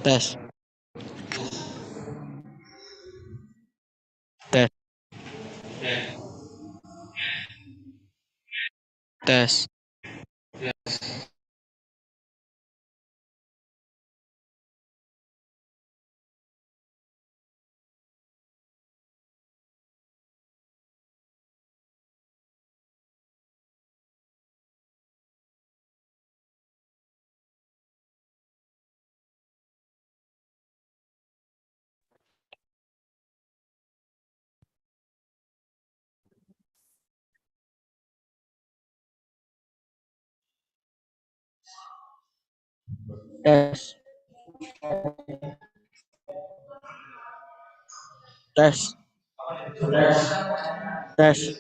Test, test, test. Test, test, test.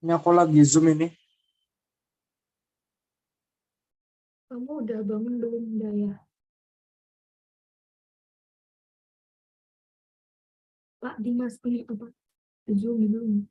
Ini aku lagi Zoom ini. Kamu udah bangun belum, Daya? Pak Dimas ini apa? Zoom belum?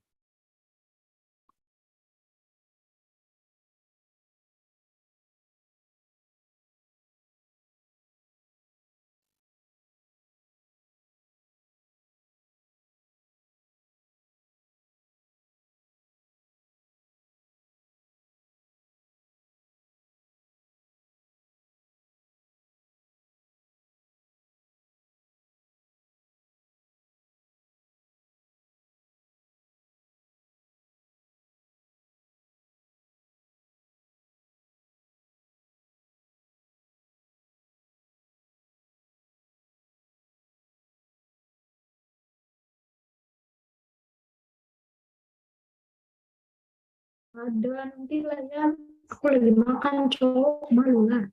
Ada nanti lah ya. Aku lagi makan, cowok. Malu lah.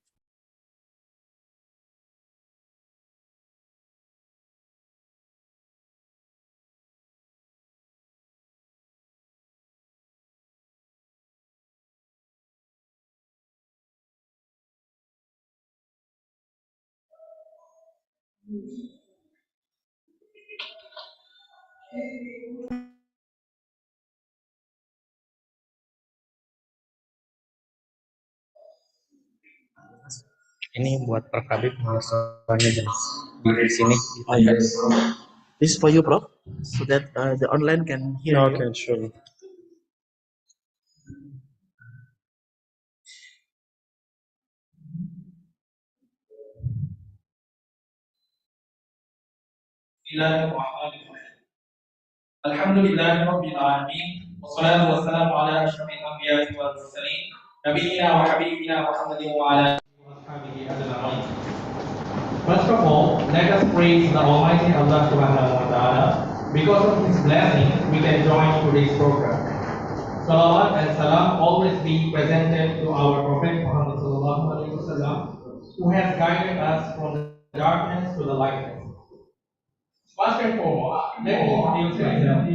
Ini buat Perkabit mahasiswanya di sini. Oh, yes. This is for you, Prof, so that the online can hear you. Okay, sure. Alhamdulillah Rabbil Alamin, wassalatu wassalamu ala asyrafil anbiya'i wal mursalin, nabiyyina wa habibina Muhammadin wa ala alihi ajma'in. First of all, let us praise the Almighty Allah Subhanahu wa Ta'ala. Because of His blessing, we can join today's program. Salawat and salam always be presented to our Prophet Muhammad Sallallahu Alaihi Wasallam, who has guided us from the darkness to the light. First and foremost, let me introduce myself.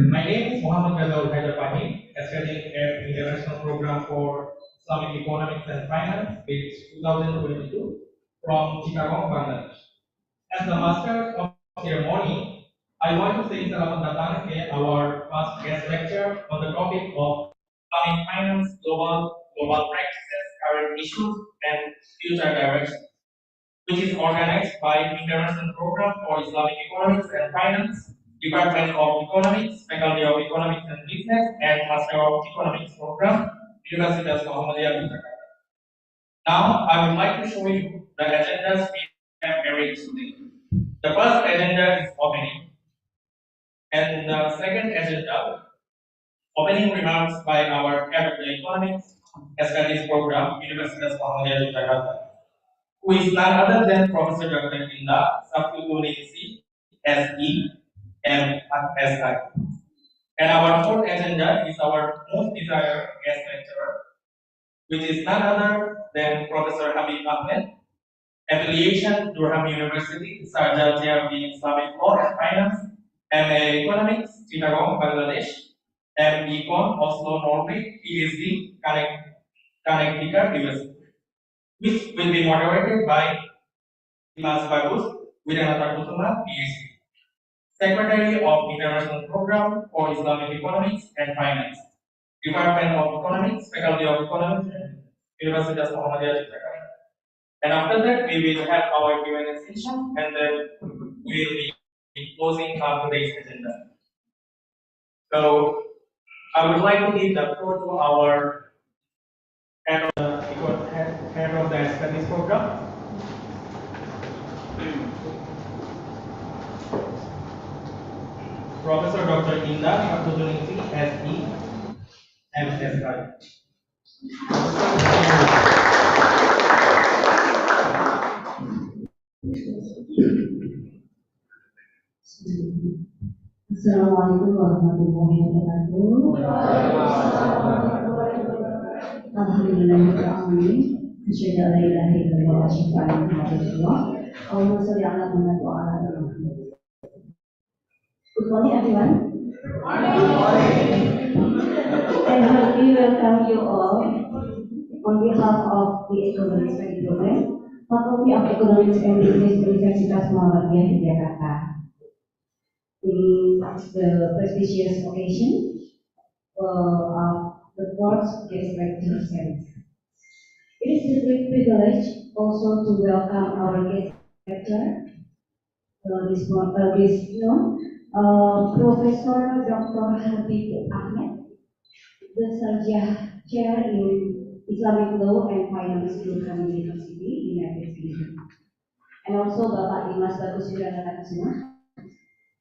My name is Muhammad Ghazal Haidar Fahim, studying at International Program for Islamic Economics and Finance, batch 2022, from Chicago, Bangladesh. As the master of ceremony, I want to say selamat datang ke our first guest lecture on the topic of Islamic finance, global practices, current issues, and future direction, which is organized by International Program for Islamic Economics and Finance, Department of Economics, Faculty of Economics and Business, and Master of Economics Program, Universitas Muhammadiyah Jakarta. Now, I would like to show you the agendas we have arranged today. The first agenda is opening, and the second agenda, opening remarks by our Head of the Economics Studies Program, Universitas Muhammadiyah Jakarta, who is none other than Professor Dr. Indah Sabtuningsi, SE, MSI. And our fourth agenda is our most desired guest lecturer, which is none other than Professor Habib Ahmed, affiliation Durham University, Sarjah JRB Islamic Law and Finance, MA Economics, Chittagong, Bangladesh, M.Econ, Oslo, Norway, PhD, Connecticut University, which will be moderated by Dimas Bagus Widanata Kusuma, PhD, Secretary of International Program for Islamic Economics and Finance, Department of Economics, Faculty of Economics, and Universitas Muhammadiyah Jakarta. And after that, we will have our Q&A session, and then we will be closing up today's agenda. So, I would like to give the floor to our head of the studies program. Professor Dr. Indah Sabtuningsi, SE, MSI. Assalamualaikum warahmatullahi wabarakatuh. Alhamdulillahirrahmanirrahim. Asyhadu an la ilaha illallah wa asyhadu anna Muhammadan rasulullah. Allahumma shalli ala Muhammad wa ala ali Muhammad. Good morning, everyone. Good morning. And we welcome you all on behalf of the Economic Study Program, Faculty of Economics and Business Universitas Muhammadiyah di Jakarta. In the prestigious occasion of the fourth guest lecture series. It is a great privilege also to welcome our guest lecturer, Professor Dr. Habib Ahmed, the Sarjah Chair in Islamic Law and Finance from University, United Kingdom. And also Bapak Dimas Bagus Wiradakusuma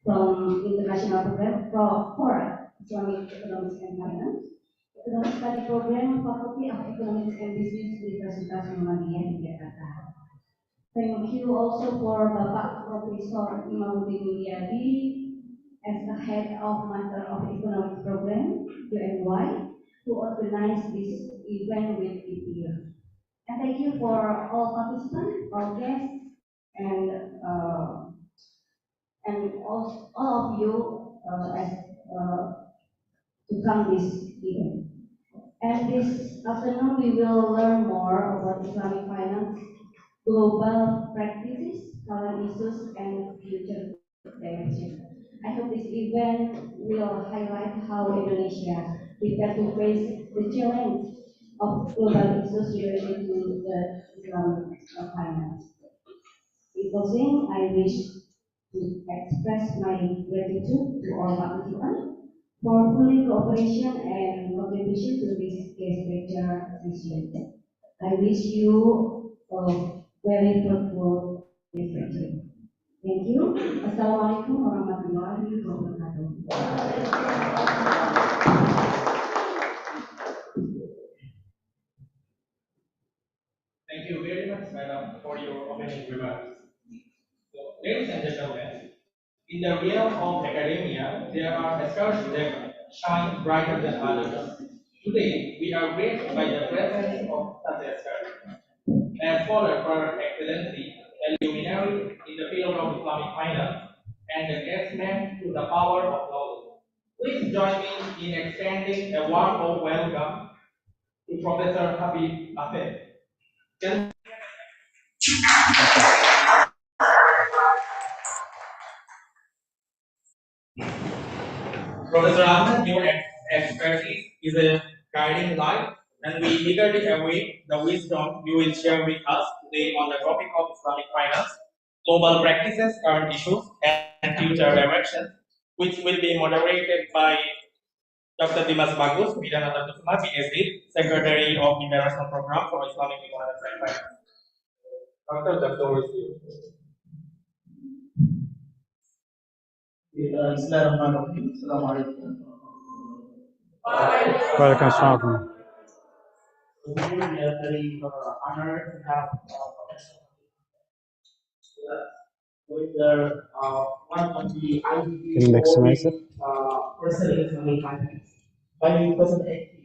from International Program for Islamic Economics and Finance, Economic Study Program, Faculty of Economics and Business Universitas Muhammadiyah di Jakarta. Thank you also for Bapak Profesor Imamuddin Mulyadi as the head of Master of Economics Program, UNY, who organized this event with EPU. And thank you for all participants, all guests, and all of you to come this event. And this afternoon we will learn more about Islamic finance, global practices, current issues, and future direction. I hope this event will highlight how Indonesia prepare to face the challenge of global issues related to the Islamic finance. In closing, I wish to express my gratitude to all participants for full cooperation and contribution to this guest lecture session. I wish you a very fruitful guest lecture. Thank you. Assalamualaikum warahmatullahi wabarakatuh. Thank you very much, Madam, for your opening remarks. So, ladies and gentlemen, in the realm of academia, there are scholars that shine brighter than others. Today, we are graced by the presence of such a scholar. A scholar for excellency, a luminary in the field of Islamic finance, and a guest man to the power of knowledge. Please join me in extending a warm welcome to Professor Habib Ahmed. Professor Ahmed, your expertise is a guiding light, and we eagerly await the wisdom you will share with us today on the topic of Islamic finance, global practices, current issues, and future directions, which will be moderated by Dr. Dimas Bagus Wiradakusuma, PhD, Secretary of International Program for Islamic Economics and Finance. Doctor, the floor is yours. Bismillahirrahmanirrahim. Assalamualaikum. Welcome. We are very honored to have with one of the IDB Can you maximize it? person in Islamic finance by 2018.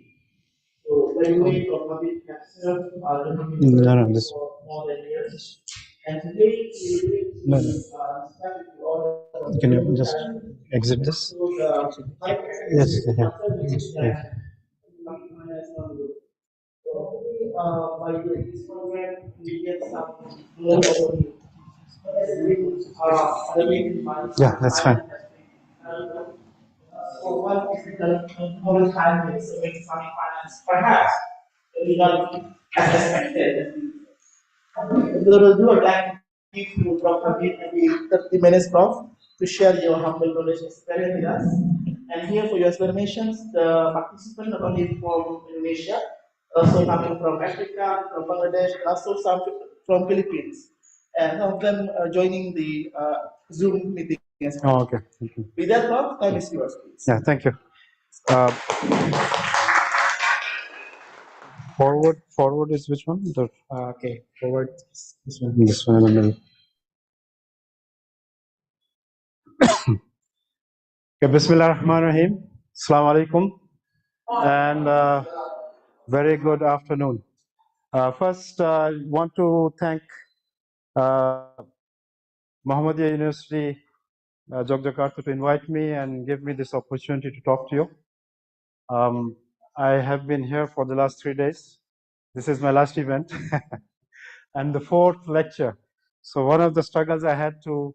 So, by the way, Habib has served This. for more than years. And today, No. started to all Can you just exit this? Yes. Yeah. Yeah. By this program, we get some more overview. Yeah, that's fine. So what is the whole time is Islamic finance? Perhaps we not as expected. We will do a like give you Prof. Habib maybe 30 minutes, Prof, to share your humble knowledge experience with us. And here for your explanations, the participants not only from Indonesia, also coming from Africa, from Bangladesh, and also some from Philippines. And some of them joining the Zoom meeting as well. Oh, okay. Thank you. With that, Prof, time is yours, please. Yeah, thank you. Forward is which one? Okay, forward. This one in the middle. Okay, Bismillahirrahmanirrahim. Assalamu alaikum. And very good afternoon. First, I want to thank Muhammadiyah University, Yogyakarta, to invite me and give me this opportunity to talk to you. I have been here for the last 3 days. This is my last event and the fourth lecture. So one of the struggles I had to,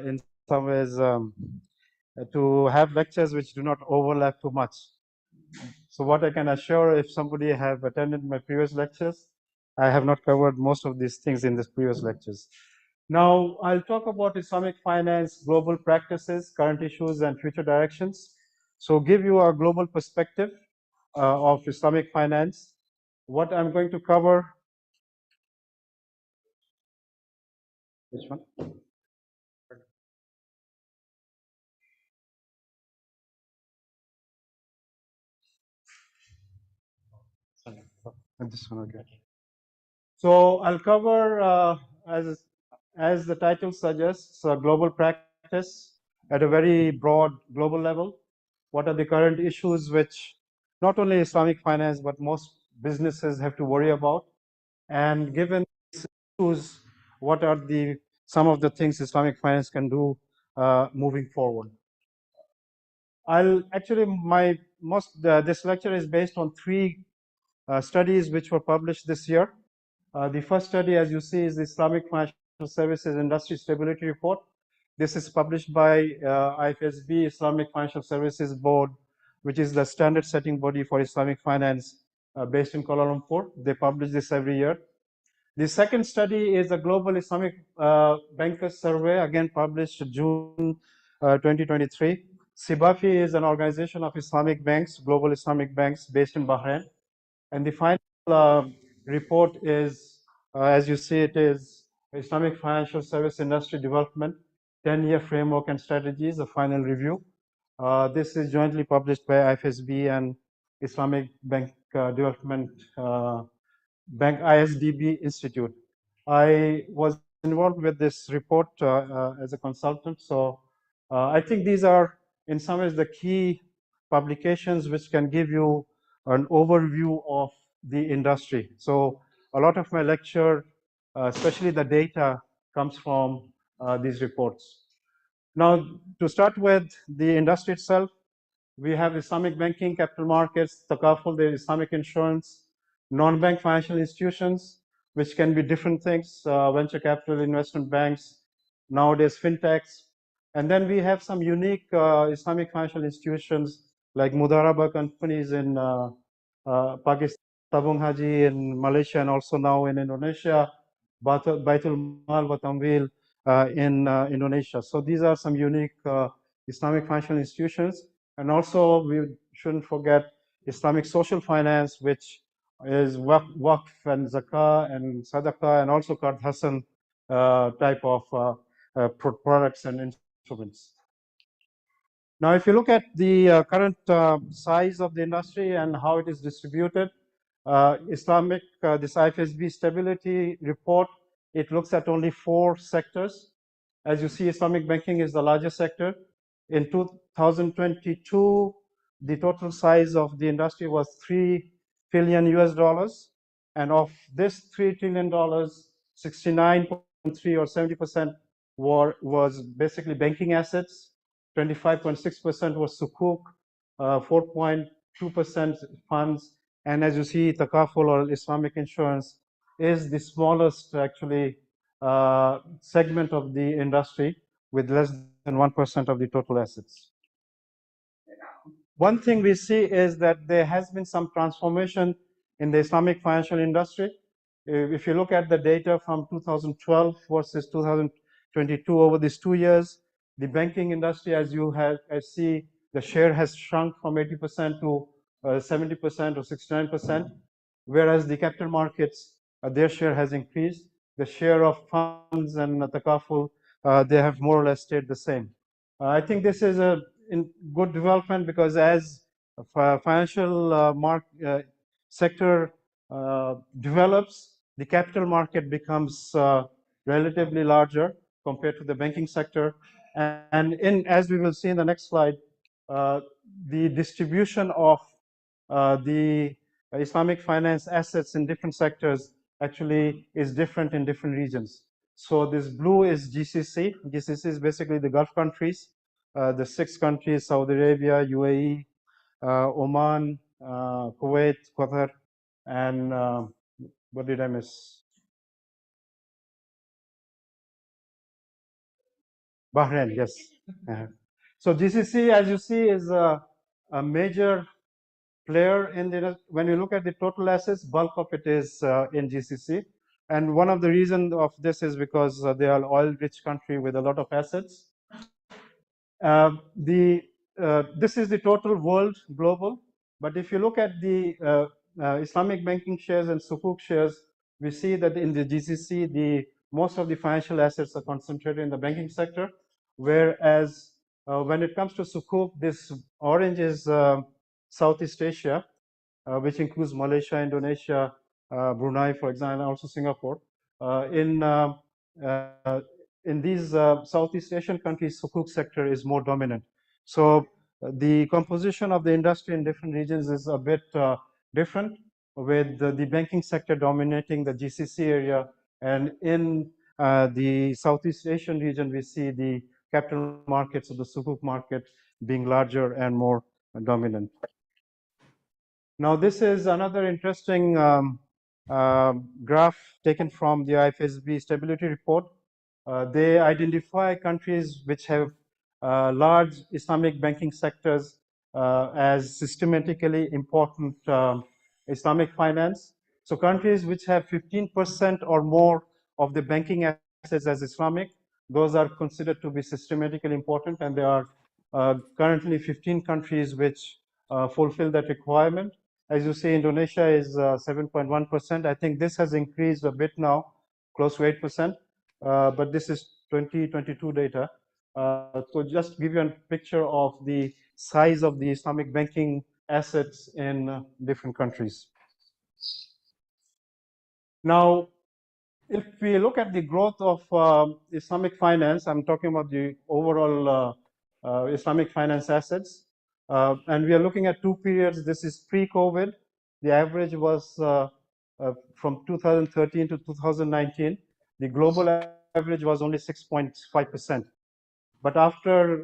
in some ways, to have lectures which do not overlap too much. So what I can assure, if somebody have attended my previous lectures, I have not covered most of these things in these previous lectures. Now, I'll talk about Islamic finance, global practices, current issues, and future directions. So give you a global perspective of Islamic finance. What I'm going to cover, which one? Sorry, this one, okay. So I'll cover, as the title suggests, global practice at a very broad global level. What are the current issues which not only Islamic finance, but most businesses have to worry about? And given these issues, what are some of the things Islamic finance can do moving forward? This lecture is based on 3 studies which were published this year. The first study, as you see, is the Islamic Financial Services Industry Stability Report. This is published by IFSB, Islamic Financial Services Board, which is the standard setting body for Islamic finance based in Kuala Lumpur. They publish this every year. The second study is a Global Islamic Bankers Survey, again published June 2023. SIBAFI is an organization of Islamic banks, global Islamic banks based in Bahrain. And the final report is, as you see, it is Islamic Financial Service Industry Development, 10-year framework and strategies, a final review. This is jointly published by IFSB and Islamic Bank Development Bank ISDB Institute. I was involved with this report as a consultant. So I think these are, in some ways, the key publications which can give you an overview of the industry. So a lot of my lecture, especially the data, comes from these reports. Now, to start with the industry itself, we have Islamic banking, capital markets, Takaful, the Islamic insurance, non-bank financial institutions, which can be different things, venture capital, investment banks, nowadays fintechs. And then we have some unique Islamic financial institutions like Mudaraba companies in Pakistan, Tabung Haji in Malaysia, and also now in Indonesia, Baitul Mal wa Tamwil in Indonesia. So these are some unique Islamic financial institutions. And also, we shouldn't forget Islamic social finance, which is Waqf and Zakah and Sadaqah, and also Qard Hasan type of products and instruments. Now, if you look at the current size of the industry and how it is distributed, this IFSB stability report, it looks at only 4 sectors. As you see, Islamic banking is the largest sector. In 2022, the total size of the industry was $3 trillion US. And of this $3 trillion, 69.3 or 70% was basically banking assets, 25.6% was sukuk, 4.2% funds, and as you see, Takaful or Islamic insurance is the smallest actually segment of the industry with less than 1% of the total assets. One thing we see is that there has been some transformation in the Islamic financial industry. If you look at the data from 2012 versus 2022 over these 2 years, the banking industry, as you see, the share has shrunk from 80% to 70% or 69%, whereas the capital markets, their share has increased. The share of funds and Takaful, they have more or less stayed the same. I think this is a good development because as financial sector develops, the capital market becomes relatively larger compared to the banking sector. And as we will see in the next slide, the distribution of the Islamic finance assets in different sectors actually is different in different regions. So this blue is GCC. GCC is basically the Gulf countries, the 6 countries, Saudi Arabia, UAE, Oman, Kuwait, Qatar, and what did I miss? Bahrain, yes. So GCC, as you see, is a major player in the, when you look at the total assets, bulk of it is in GCC. And one of the reasons of this is because they are oil-rich country with a lot of assets. This is the total world global, but if you look at the Islamic banking shares and Sukuk shares, we see that in the GCC, most of the financial assets are concentrated in the banking sector, whereas when it comes to Sukuk, this orange is Southeast Asia, which includes Malaysia, Indonesia, Brunei, for example, and also Singapore. In these Southeast Asian countries, Sukuk sector is more dominant. So the composition of the industry in different regions is a bit different, with the banking sector dominating the GCC area, and in the Southeast Asian region, we see the capital markets of the Sukuk market being larger and more dominant. Now, this is another interesting graph taken from the IFSB stability report. They identify countries which have large Islamic banking sectors as systematically important Islamic finance. So countries which have 15% or more of the banking assets as Islamic, those are considered to be systematically important, and there are currently 15 countries which fulfill that requirement. As you see, Indonesia is 7.1%. I think this has increased a bit now, close to 8%, but this is 2022 data. So just give you a picture of the size of the Islamic banking assets in different countries. Now, if we look at the growth of Islamic finance, I'm talking about the overall Islamic finance assets, and we are looking at two periods. This is pre-COVID. The average was from 2013 to 2019. The global average was only 6.5%. But after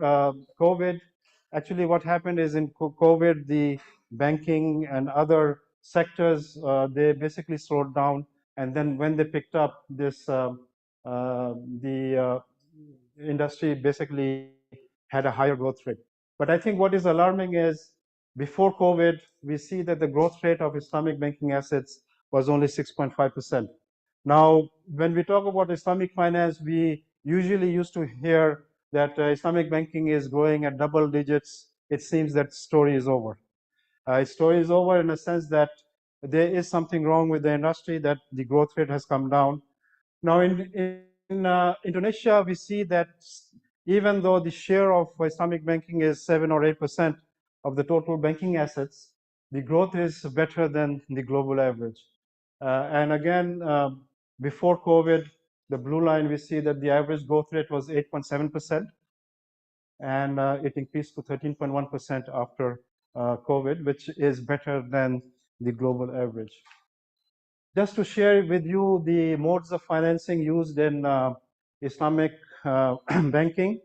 COVID, actually what happened is in COVID, the banking and other sectors, they basically slowed down. And then when they picked up this, the industry basically had a higher growth rate. But I think what is alarming is before COVID, we see that the growth rate of Islamic banking assets was only 6.5%. Now, when we talk about Islamic finance, we usually used to hear that Islamic banking is growing at double digits. It seems that story is over. Story is over in a sense that there is something wrong with the industry, that the growth rate has come down. Now, in Indonesia, we see that even though the share of Islamic banking is 7 or 8% of the total banking assets, the growth is better than the global average. And again, before COVID, the blue line, we see that the average growth rate was 8.7%, and it increased to 13.1% after COVID, which is better than the global average. Just to share with you the modes of financing used in Islamic banking,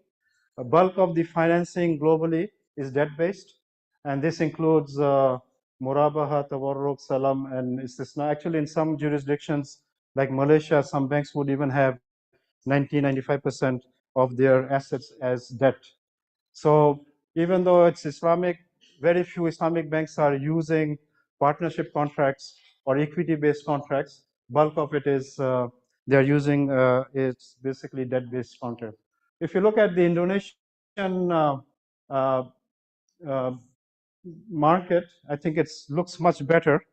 a bulk of the financing globally is debt-based, and this includes Murabaha, Tawarruk, Salam, and Istisna. Actually, in some jurisdictions like Malaysia, some banks would even have 95% of their assets as debt. So even though it's Islamic, very few Islamic banks are using partnership contracts or equity-based contracts. Bulk of it is they're using it's basically debt-based contract. If you look at the Indonesian market, I think it looks much better.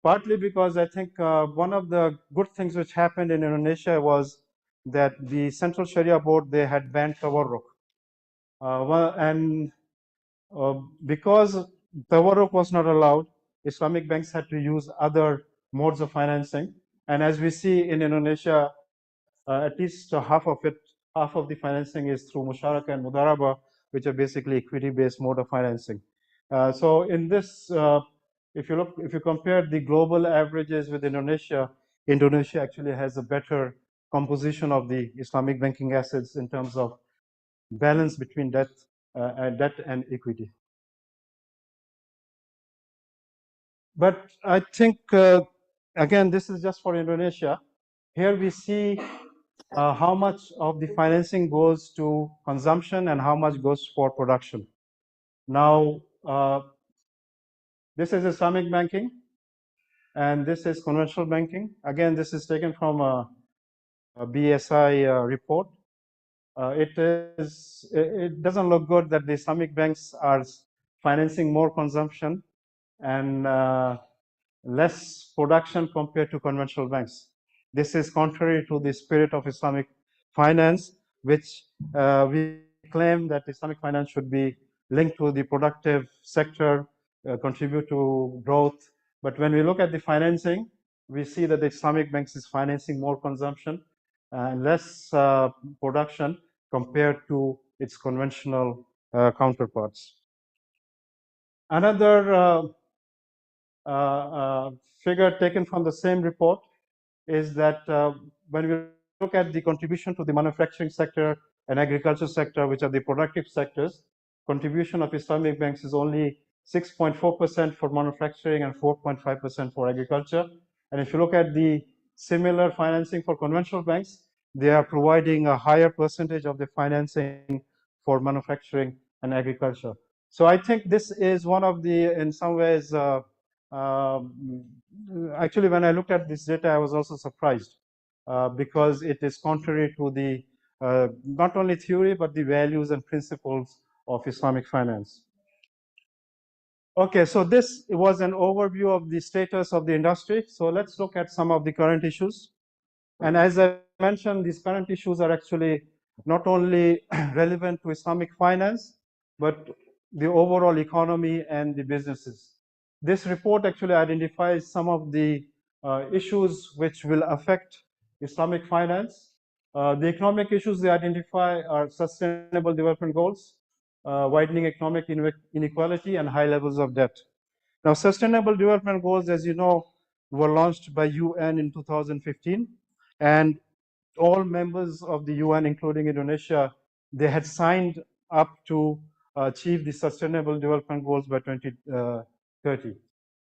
Partly because I think one of the good things which happened in Indonesia was that the Central Sharia Board, they had banned Tawarruk. Because Tawarruk was not allowed, Islamic banks had to use other modes of financing. And as we see in Indonesia, at least half of the financing is through Musharaka and Mudaraba, which are basically equity-based mode of financing. So in this, if you compare the global averages with Indonesia, Indonesia actually has a better composition of the Islamic banking assets in terms of balance between debt and equity. But I think, again, this is just for Indonesia. Here we see how much of the financing goes to consumption and how much goes for production. Now, this is Islamic banking, and this is conventional banking. Again, this is taken from a BSI report. It doesn't look good that the Islamic banks are financing more consumption and less production compared to conventional banks. This is contrary to the spirit of Islamic finance, which we claim that Islamic finance should be linked to the productive sector, contribute to growth. But when we look at the financing, we see that the Islamic banks is financing more consumption and less production compared to its conventional counterparts. Another figure taken from the same report is that when we look at the contribution to the manufacturing sector and agriculture sector, which are the productive sectors, contribution of Islamic banks is only 6.4% for manufacturing and 4.5% for agriculture. And if you look at the similar financing for conventional banks, they are providing a higher percentage of the financing for manufacturing and agriculture. So I think this is one of the, in some ways, actually, when I looked at this data, I was also surprised because it is contrary to the not only theory but the values and principles of Islamic finance. Okay, so this was an overview of the status of the industry. So let's look at some of the current issues. And as I mentioned, these current issues are actually not only relevant to Islamic finance, but the overall economy and the businesses. This report actually identifies some of the issues which will affect Islamic finance. The economic issues they identify are sustainable development goals, widening economic inequality, and high levels of debt. Now, sustainable development goals, as you know, were launched by UN in 2015, and all members of the UN, including Indonesia, they had signed up to achieve the sustainable development goals by 2030.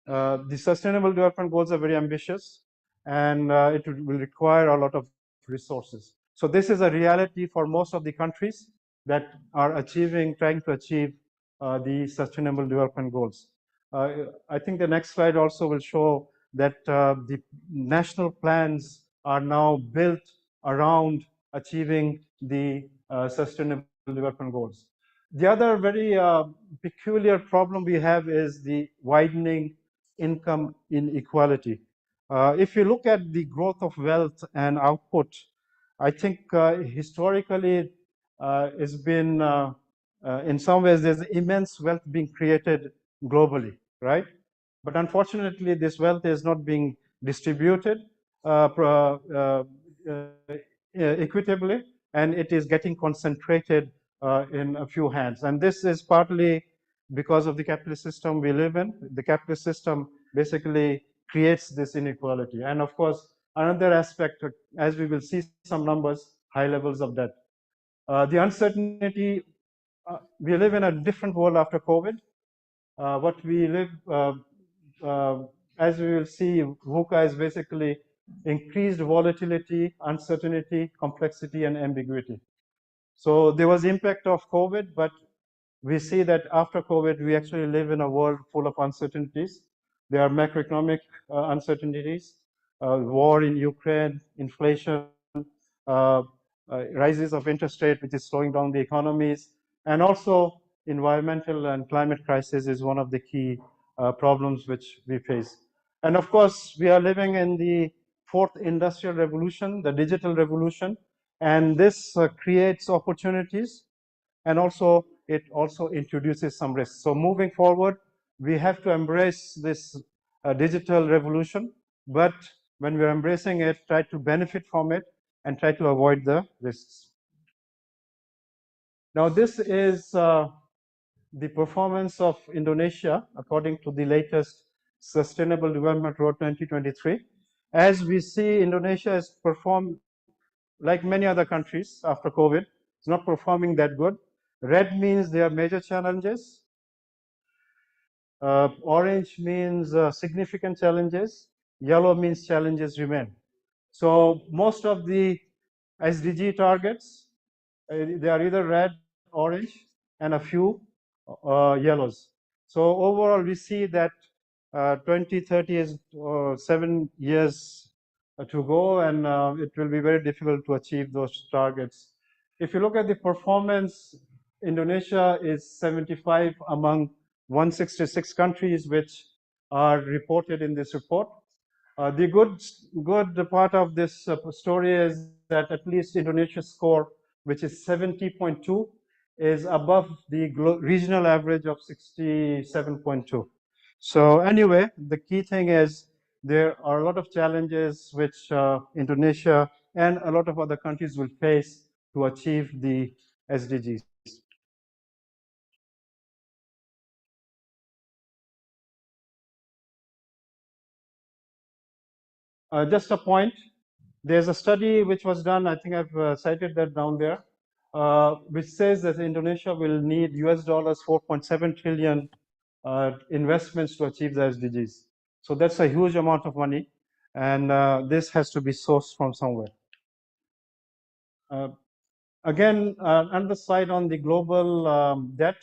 The sustainable development goals are very ambitious, and it will require a lot of resources. So this is a reality for most of the countries that are trying to achieve the sustainable development goals. I think the next slide also will show that the national plans are now built around achieving the sustainable development goals. The other very peculiar problem we have is the widening income inequality. If you look at the growth of wealth and output, I think historically it's been, in some ways, there's immense wealth being created globally, right? But unfortunately, this wealth is not being distributed equitably, and it is getting concentrated in a few hands. And this is partly because of the capitalist system we live in. The capitalist system basically creates this inequality. And of course, another aspect, as we will see some numbers, high levels of debt. The uncertainty, we live in a different world after COVID. What we live, as we will see, VUCA is basically increased volatility, uncertainty, complexity, and ambiguity. So there was impact of COVID, but we see that after COVID, we actually live in a world full of uncertainties. There are macroeconomic uncertainties, war in Ukraine, inflation, rises of interest rate, which is slowing down the economies, and also environmental and climate crisis is one of the key problems which we face. And of course, we are living in the fourth industrial revolution, the digital revolution, and this creates opportunities, and also it also introduces some risks. So moving forward, we have to embrace this digital revolution, but when we're embracing it, try to benefit from it and try to avoid the risks. Now, this is the performance of Indonesia according to the latest Sustainable Development Road 2023. As we see, Indonesia has performed like many other countries after COVID. It's not performing that good. Red means there are major challenges. Orange means significant challenges. Yellow means challenges remain. So most of the SDG targets, they are either red, orange, and a few yellows. So overall, we see that 2030 is 7 years to go, and it will be very difficult to achieve those targets. If you look at the performance, Indonesia is 75 among 166 countries which are reported in this report. The good part of this story is that at least Indonesia's score, which is 70.2, is above the regional average of 67.2. So anyway, the key thing is there are a lot of challenges which Indonesia and a lot of other countries will face to achieve the SDGs. Just a point, there's a study which was done, I think I've cited that down there, which says that Indonesia will need US dollars 4.7 trillion investments to achieve the SDGs. So that's a huge amount of money, and this has to be sourced from somewhere. Again, another slide on the global debt.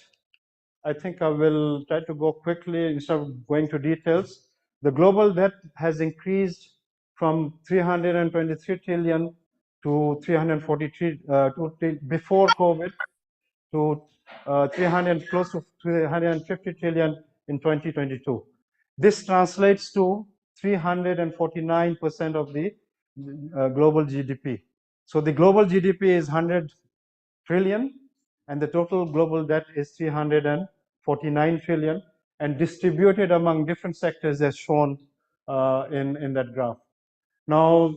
I think I will try to go quickly instead of going to details. The global debt has increased from 323 trillion to 343 before COVID to 300 close to 350 trillion in 2022. This translates to 349% of the global GDP. So the global GDP is 100 trillion, and the total global debt is 349 trillion, and distributed among different sectors as shown in that graph. Now,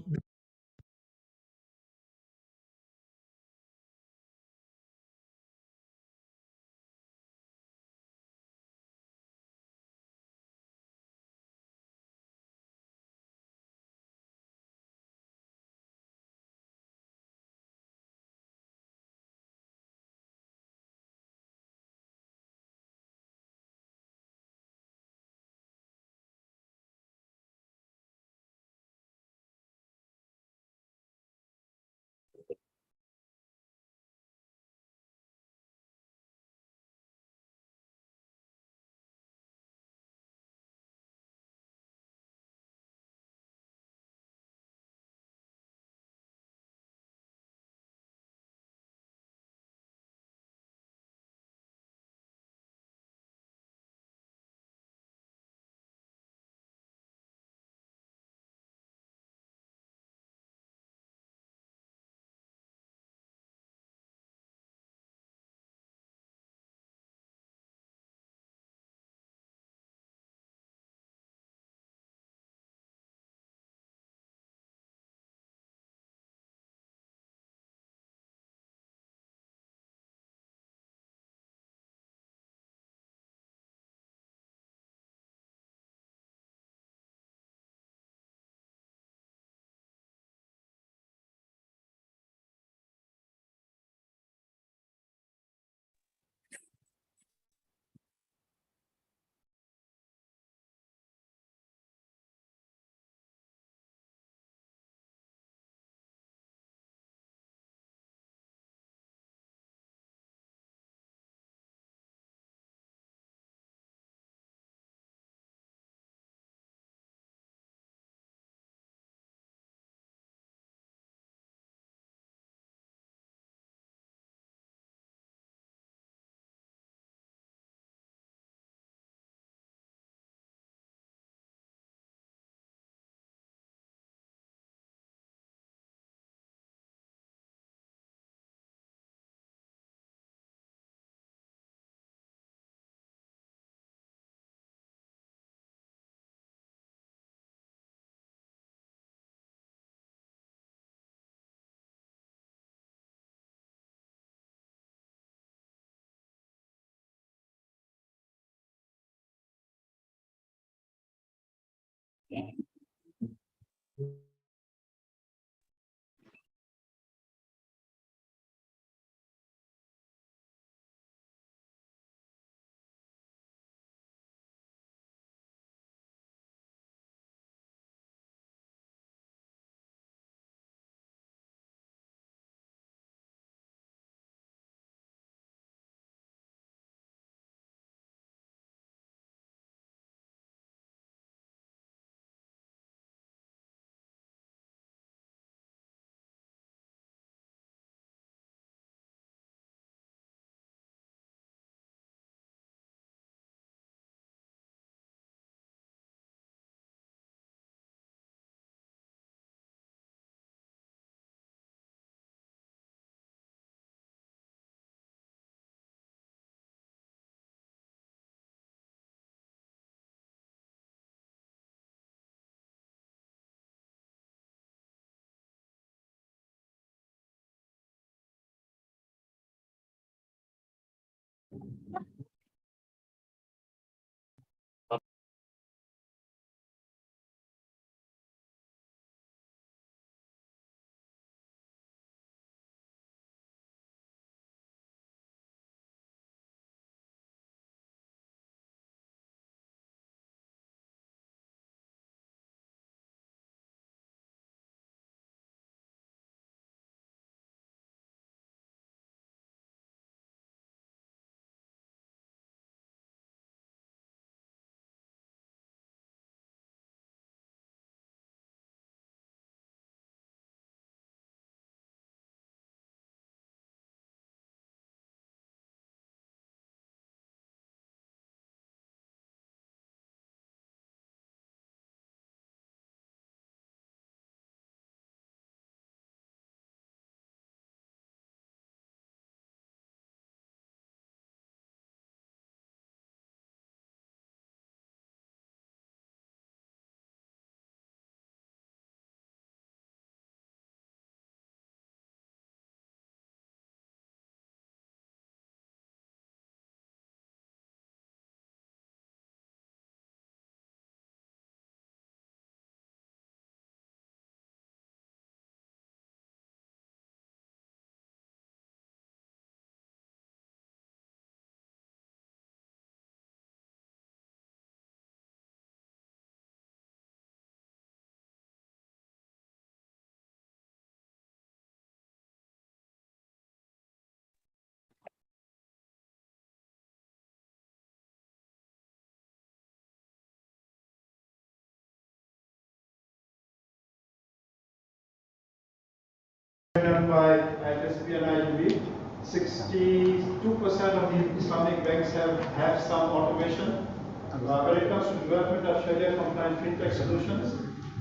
at SB and IDB. 62% of the Islamic banks have some automation. When it comes to development of Sharia compliant fintech solutions,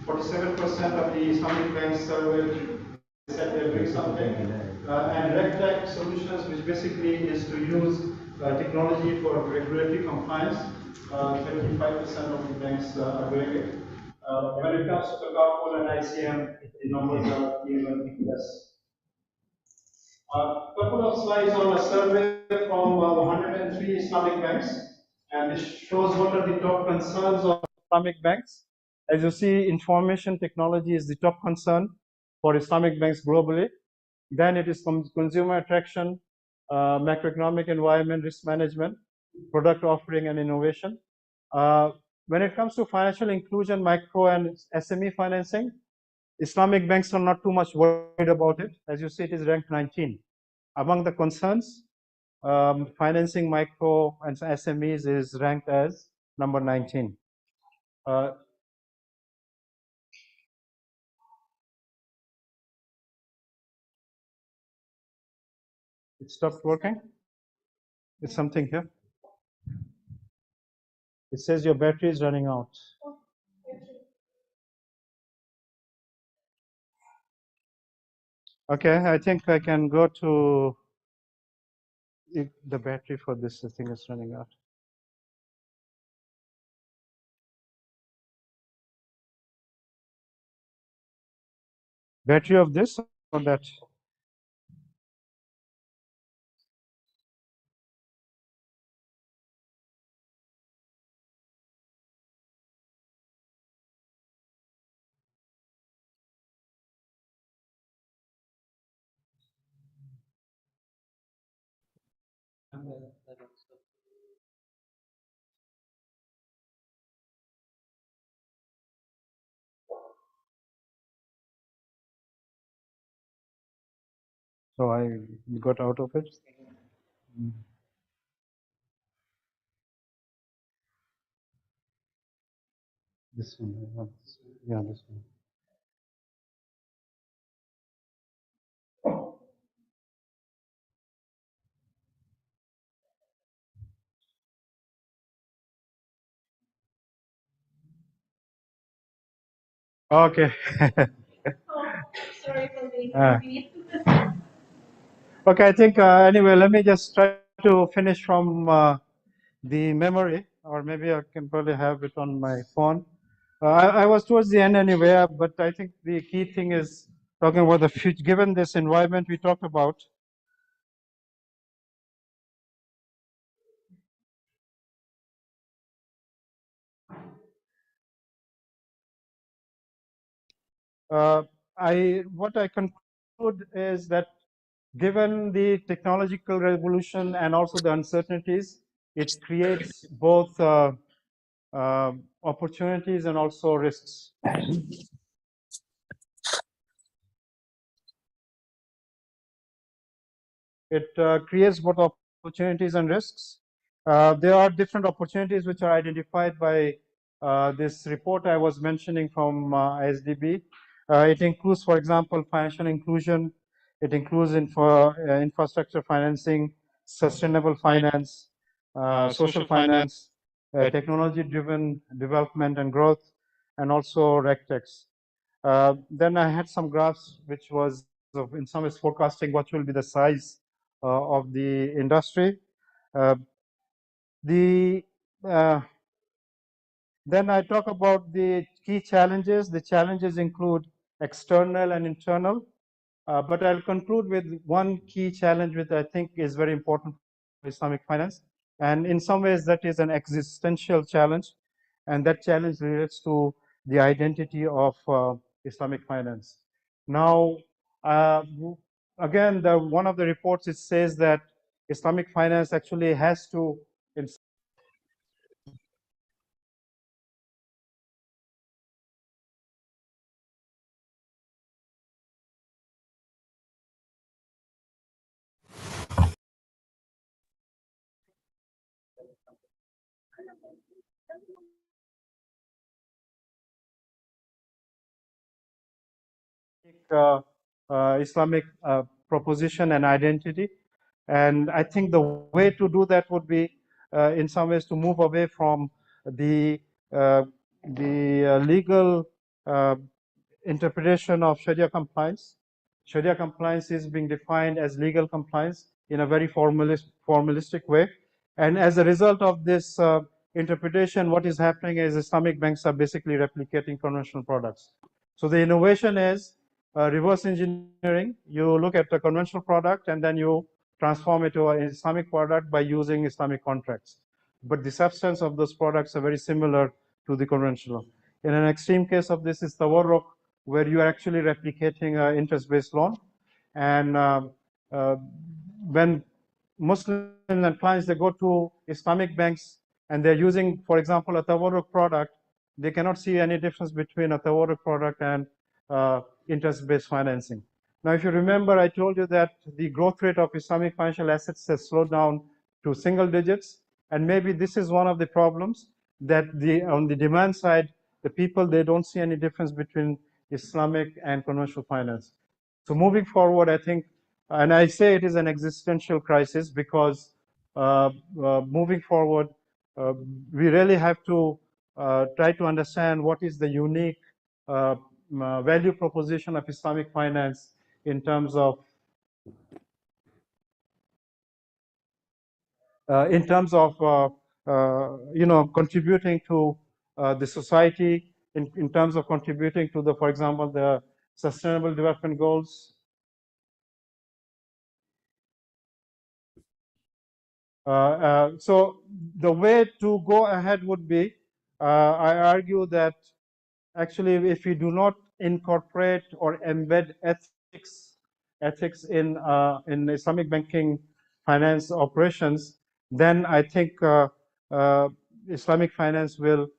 47% of the Islamic banks surveyed said they're doing something. And RegTech solutions, which basically is to use technology for regulatory compliance, 35% of the banks are doing it. When it comes to Kakapol and ICM, the numbers are even less. A couple of slides on a survey from 103 Islamic banks, and this shows what are the top concerns of Islamic banks. As you see, information technology is the top concern for Islamic banks globally. Then it is consumer attraction, macroeconomic environment, risk management, product offering, and innovation. When it comes to financial inclusion, micro and SME financing, Islamic banks are not too much worried about it. As you see, it is ranked 19. Among the concerns, financing micro and SMEs is ranked as number 19. It stopped working? It's something here. It says your battery is running out. Okay, I think I can go to the battery for this thing is running out. Battery of this or that? So I got out of it. This one, yeah, this one. Okay. Sorry for the Ah. inconvenience. Okay, I think anyway, let me just try to finish from the memory, or maybe I can probably have it on my phone. I was towards the end anyway, but I think the key thing is talking about the future. Given this environment we talked about, what I conclude is that given the technological revolution and also the uncertainties, it creates both opportunities and also risks. It creates both opportunities and risks. There are different opportunities which are identified by this report I was mentioning from ISDB. It includes, for example, financial inclusion. It includes infrastructure financing, sustainable finance, social finance, technology-driven development and growth, and also RegTechs. Then I had some graphs which was in some ways forecasting what will be the size of the industry. Then I talk about the key challenges. The challenges include external and internal, but I'll conclude with one key challenge which I think is very important for Islamic finance, and in some ways that is an existential challenge, and that challenge relates to the identity of Islamic finance. Now, again, one of the reports, it says that Islamic finance actually has to, in Islamic proposition and identity. And I think the way to do that would be, in some ways, to move away from the legal interpretation of Sharia compliance. Sharia compliance is being defined as legal compliance in a very formalistic way. And as a result of this interpretation, what is happening is Islamic banks are basically replicating conventional products. So the innovation is reverse engineering. You look at the conventional product and then you transform it to an Islamic product by using Islamic contracts. But the substance of those products are very similar to the conventional. In an extreme case of this is Tawarruk, where you are actually replicating an interest-based loan. And when Muslims and clients, they go to Islamic banks and they're using, for example, a Tawarruk product, they cannot see any difference between a Tawarruk product and interest-based financing. Now, if you remember, I told you that the growth rate of Islamic financial assets has slowed down to single digits. And maybe this is one of the problems, that on the demand side, the people, they don't see any difference between Islamic and conventional finance. So moving forward, I think, and I say it is an existential crisis because moving forward, we really have to try to understand what is the unique value proposition of Islamic finance in terms of contributing to the society, in terms of contributing to the, for example, the Sustainable Development Goals. So the way to go ahead would be, I argue that actually if we do not incorporate or embed ethics in Islamic banking finance operations, then I think Islamic finance will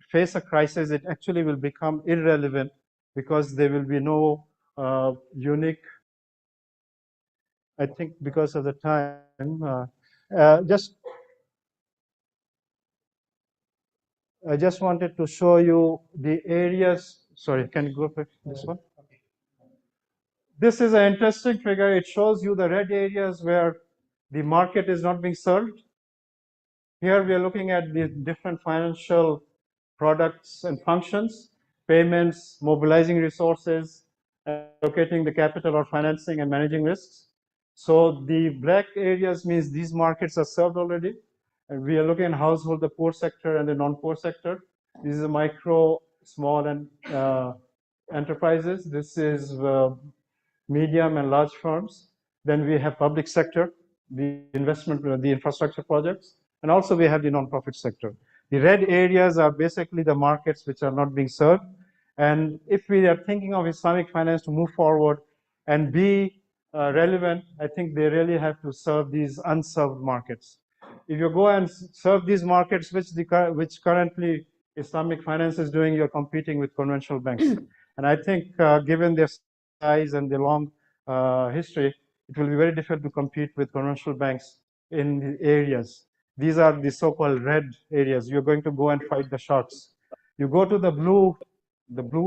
face a crisis. It actually will become irrelevant because there will be no unique. I think because of the time, I just wanted to show you the areas. Sorry, can you go back to this one? This is an interesting figure. It shows you the red areas where the market is not being served. Here we are looking at the different financial products and functions, payments, mobilizing resources, allocating the capital or financing, and managing risks. So the black areas means these markets are served already. And we are looking at household, the poor sector, and the non-poor sector. This is micro, small, and enterprises. This is medium and large firms. Then we have public sector, the investment, the infrastructure projects, and also we have the non-profit sector. The red areas are basically the markets which are not being served. And if we are thinking of Islamic finance to move forward and be relevant, I think they really have to serve these unserved markets. If you go and serve these markets, which currently Islamic finance is doing, you're competing with conventional banks. And I think given their size and the long history, it will be very difficult to compete with conventional banks in the areas. These are the so-called red areas. You're going to go and fight the sharks. You go to the blue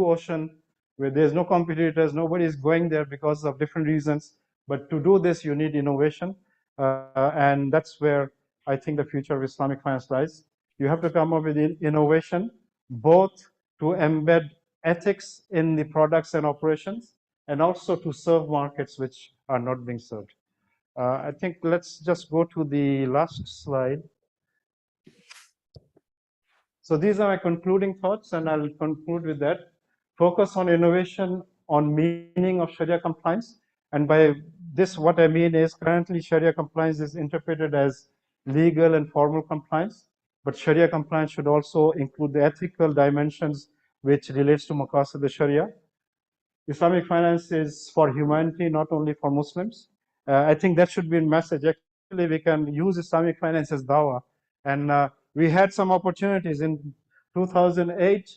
ocean, where there's no competitors, nobody is going there because of different reasons. But to do this, you need innovation. And that's where I think the future of Islamic finance lies. You have to come up with innovation, both to embed ethics in the products and operations, and also to serve markets which are not being served. I think let's just go to the last slide. So these are my concluding thoughts, and I'll conclude with that. Focus on innovation, on meaning of Sharia compliance. And by this, what I mean is currently Sharia compliance is interpreted as legal and formal compliance, but Sharia compliance should also include the ethical dimensions which relates to Maqasid al-Sharia. Islamic finance is for humanity, not only for Muslims. I think that should be a message. Actually, we can use Islamic finance as dawah. And we had some opportunities. In 2008,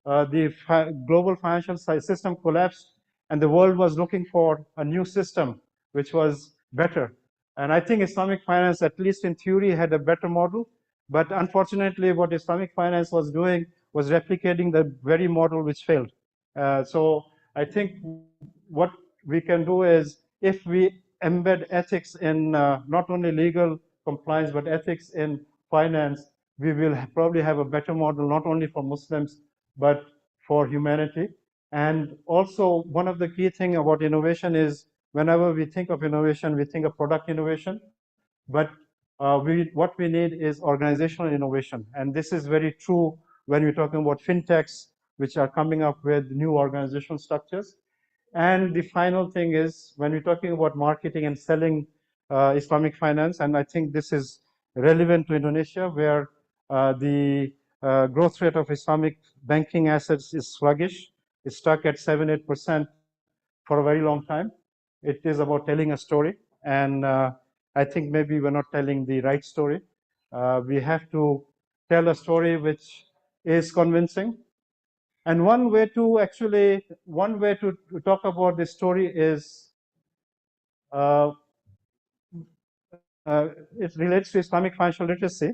the global financial system collapsed, and the world was looking for a new system, which was better. And I think Islamic finance, at least in theory, had a better model. But unfortunately, what Islamic finance was doing was replicating the very model which failed. So I think what we can do is, if we embed ethics in not only legal compliance, but ethics in finance, we will probably have a better model, not only for Muslims, but for humanity. And also, one of the key thing about innovation is, whenever we think of innovation, we think of product innovation, but what we need is organizational innovation. And this is very true when we're talking about fintechs, which are coming up with new organizational structures. And the final thing is, when we're talking about marketing and selling Islamic finance, and I think this is relevant to Indonesia, where the growth rate of Islamic banking assets is sluggish. It's stuck at 7-8% for a very long time. It is about telling a story, and I think maybe we're not telling the right story. We have to tell a story which is convincing. And one way to talk about this story is it relates to Islamic financial literacy.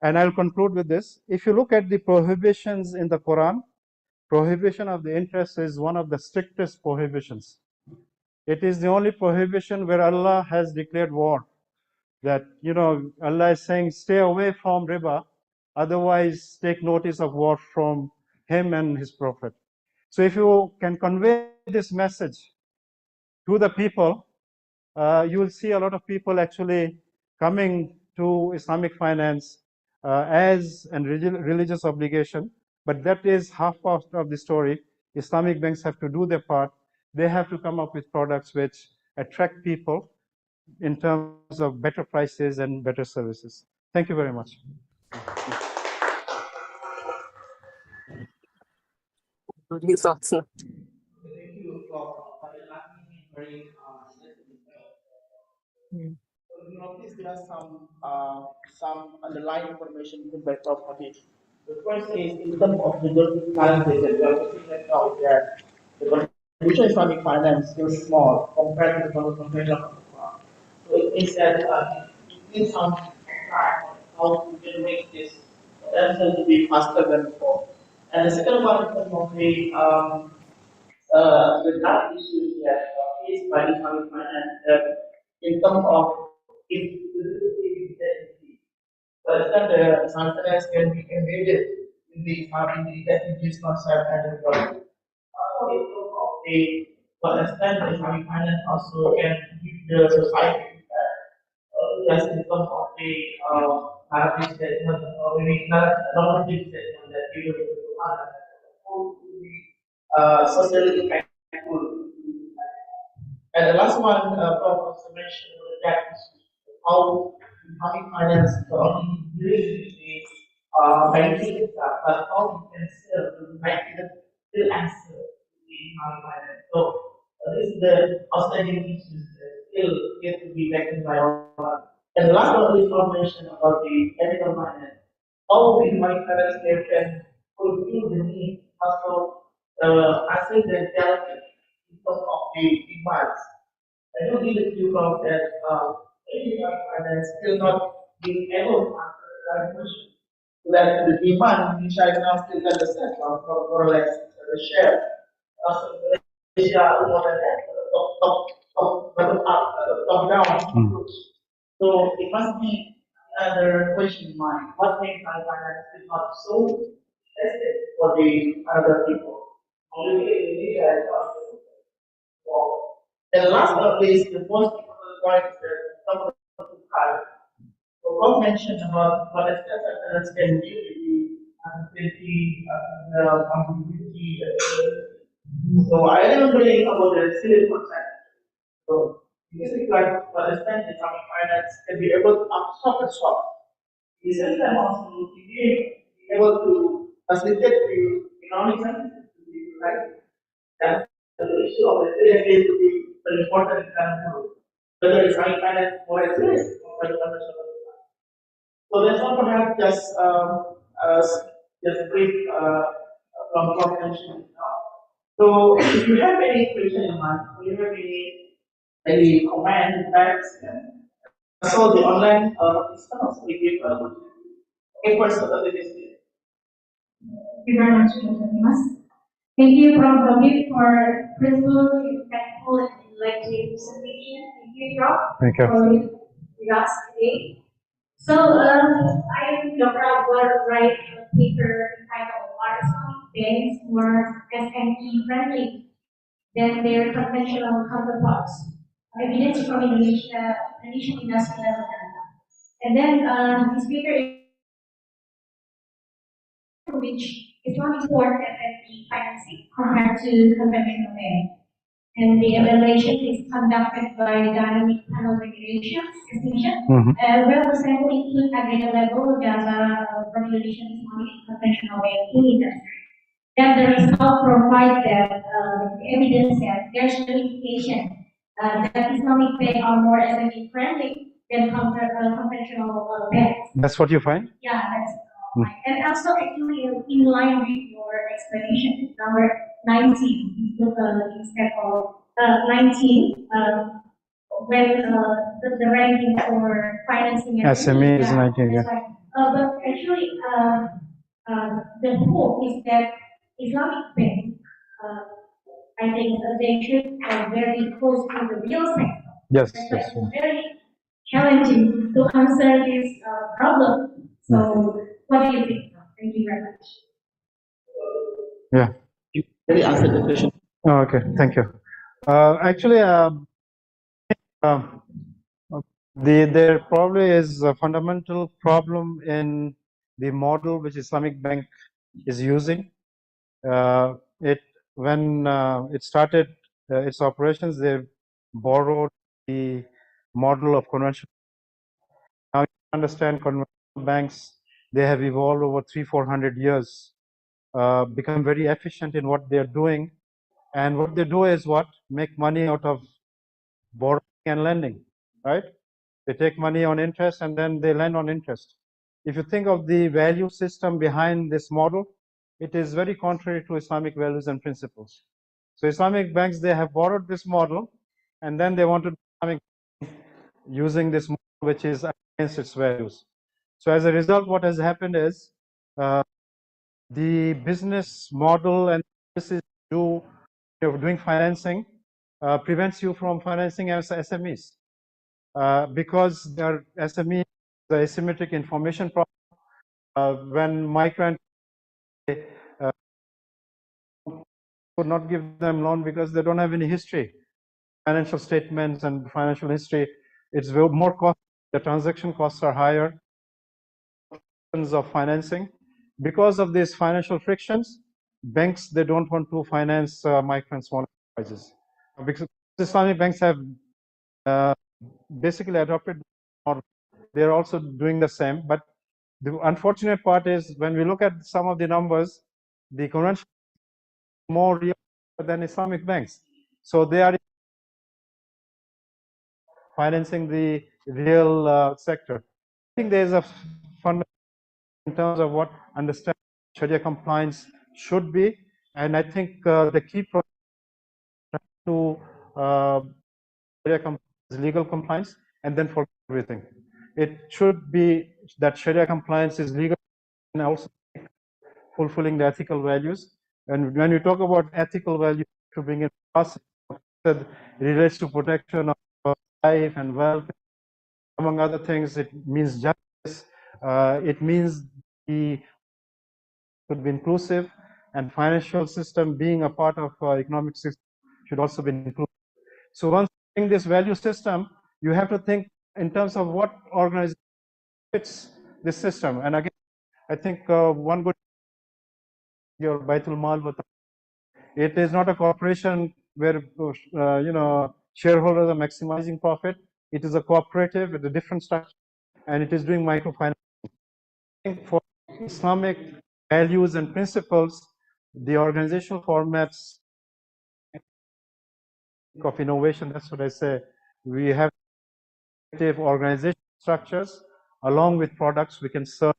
And I'll conclude with this. If you look at the prohibitions in the Quran, prohibition of the interest is one of the strictest prohibitions. It is the only prohibition where Allah has declared war. That, Allah is saying, stay away from riba, otherwise take notice of war from Him and His Prophet. So if you can convey this message to the people, you will see a lot of people actually coming to Islamic finance as a religious obligation. But that is half part of the story. Islamic banks have to do their part. They have to come up with products which attract people in terms of better prices and better services. Thank you very much. Thank you for very you notice there are some underlying information given by Prof. Habib. The first is in terms of the challenges that we are looking at out there. The contribution of Islamic finance is still small compared to the contribution of so it means that it needs some time on how to generate this potential to be faster than before. And the second one in terms of the that issue that faced by Islamic finance that in terms of identity. For instance, the Islamic finance can be embedded in the SDGs concept and the project. Also, in terms of the, for instance, the Islamic finance also can give the society just in terms of the narrative statement or maybe normative statement that we will to be socially impactful. And the last one, Prof. also mentioned that how Islamic finance not only deals with the banking stuff, but how we can still still answer the Islamic finance. So this is the outstanding issues that still get to be tackled by all. And the last one is mention about the ethical finance. How the Islamic finance can fulfill the need also answer the challenge because of the demands. I do agree with you, Prof, that Islamic finance still not being able to answer that question. That the demand in China now still understand from more or less the share. Also, Malaysia more than that, top down approach. So it must be another question in mind. What makes Islamic finance is not so tested for the other people? Only Indonesia is not. And last but not least, the most important point is that some of the private. So Bob mentioned about what extent can do with the uncertainty, the ambiguity. So I am bringing about the silly concept. So this is like to understand the Islamic finance can be able to absorb the shock. At the same time also to be able to facilitate the economic sensitivity, right? And the issue of the is to be very important in terms of whether Islamic finance more expensive compared to other sources. So that's not perhaps just brief from mentioned now. So if you have any question in mind, or you have any comment, facts, so the online participants will give okay, first of all, Thank you very much, Dr. Dimas. Thank you, Prof. Robin, for principal, impactful, and enlightening presentation. Thank you, Prof. Thank you. For with us today. So, I am Dr. Akbar write a paper entitled "Are Islamic Banks More SME Friendly Than Their Conventional Counterparts? Evidence from Indonesia, Indonesian Industry Level Data." And then this paper which is not important SME financing compared to conventional banks. And the evaluation is conducted by dynamic panel regulations, estimation, representing include agreement level data from Indonesian Islamic conventional banking industry. Then the result provides that the evidence that there's an indication that Islamic banks are more SME friendly than conventional banks. That's what you find? Yeah, that's fine. And also actually in line with your explanation, number 19, instead of 19, when the ranking for financing SME is 19, yeah. that's right. But actually, the hope is that Islamic banks, I think they should very close to the real sector. Yes, That's yes. why it's very challenging to answer this problem. So, what do you think? Thank you very much. Yeah. You already answered the question. Oh, okay, thank you. Actually, there probably is a fundamental problem in the model which Islamic Bank is using. When it started its operations, they borrowed the model of conventional. Now you understand conventional banks, they have evolved over 300-400 years, become very efficient in what they are doing, and what they do is what? Make money out of borrowing and lending, right? They take money on interest and then they lend on interest. If you think of the value system behind this model, it is very contrary to Islamic values and principles. So Islamic banks, they have borrowed this model and then they want to do Islamic using this model which is against its values. So as a result, what has happened is the business model and services doing financing prevents you from financing as SMEs because their SME the asymmetric information problem. When micro would not give them loan because they don't have any history, financial statements and financial history. It's more cost. The transaction costs are higher. Of financing, because of these financial frictions, banks they don't want to finance micro and small enterprises because Islamic banks have basically adopted, or they're also doing the same. But the unfortunate part is when we look at some of the numbers, the conventional more real than Islamic banks, so they are financing the real sector. I think there's a fundamental in terms of what understand Sharia compliance should be, and I think the key to Sharia compliance is legal compliance, and then for everything, it should be that Sharia compliance is legal and also fulfilling the ethical values. And when we talk about ethical values, to bring in us that relates to protection of life and wealth, among other things, it means justice. It means the should be inclusive, and financial system being a part of economic system should also be included. So once you bring this value system, you have to think in terms of what organization fits this system. And again, I think one good your Baitul Mal, it is not a corporation where shareholders are maximizing profit. It is a cooperative with a different structure, and it is doing microfinance. I think for Islamic values and principles, the organizational formats of innovation, that's what I say. We have organizational structures along with products. We can serve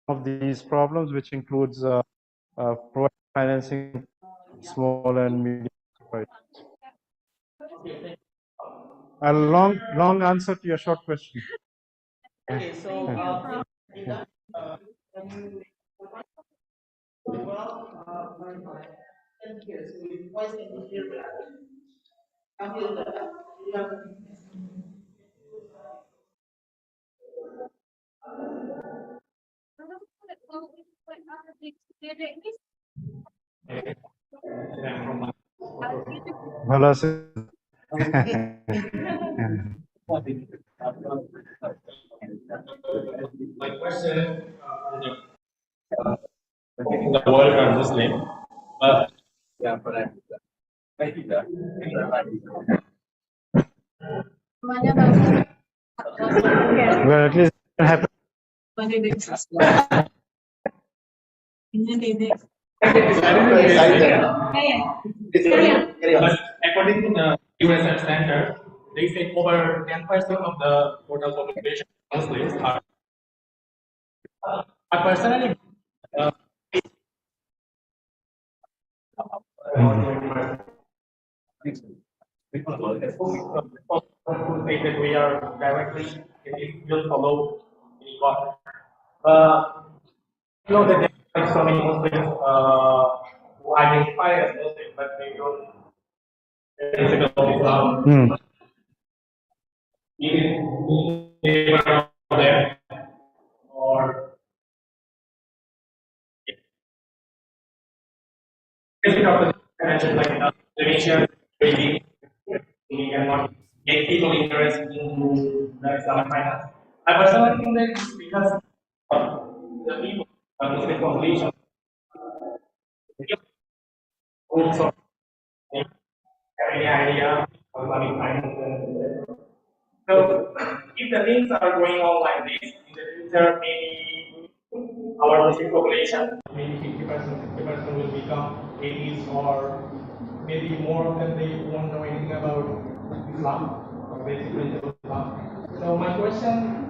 some of these problems, which includes providing financing small and medium enterprises. A long answer to your short question. Okay, so can hear, so your voice can be heard. I feel that you have Hello, sir. My question in the world are Muslim, but Well, at least it happened. very excited. but according to the USF Center, they say over 10% of the total population Muslims are. I personally uh, who say that we are directly it will follow the God. You know that there are so many Muslims who identify as Muslim, but they don't physical Islam. Hmm. They were there or because of the mentioned like Indonesia, maybe we cannot get people interested in the Islamic finance. I personally think that it's because the people, Muslim population, also have any idea of Islamic finance. So if the things are going on like this in the future, maybe our Muslim population, maybe 50%, 60% will become atheists, or maybe more of them they won't know anything about Islam or basic principles of Islam. So my question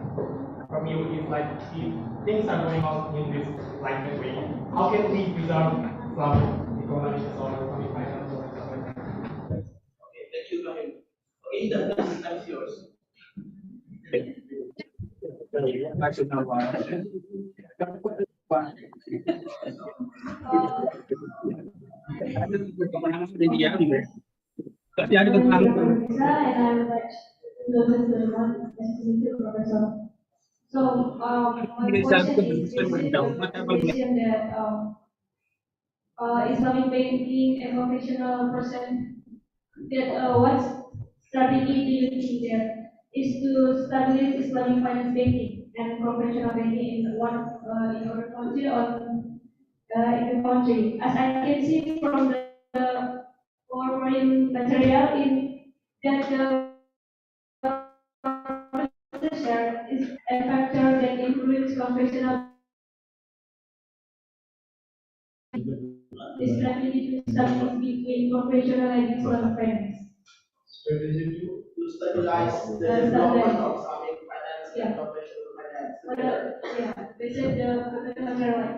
from you is like, if things are going on in this like that way, how can we preserve Islamic economics or Islamic finance or stuff like that? Okay, thank you, Rahim. Okay, that's yours. I'm Lisa, and I'm batch 2021 estimated professor. So, my question is basically the question that Islamic banking and conventional person that what strategy do you think there is to stabilize Islamic finance banking and conventional banking in one in our country or in the country? As I can see from the foreign material in that the share is a factor that influences conventional strategy to stabilize between conventional and Islamic finance. Strategy to stabilize the development of Islamic finance and conventional finance together. Yeah, they said the material.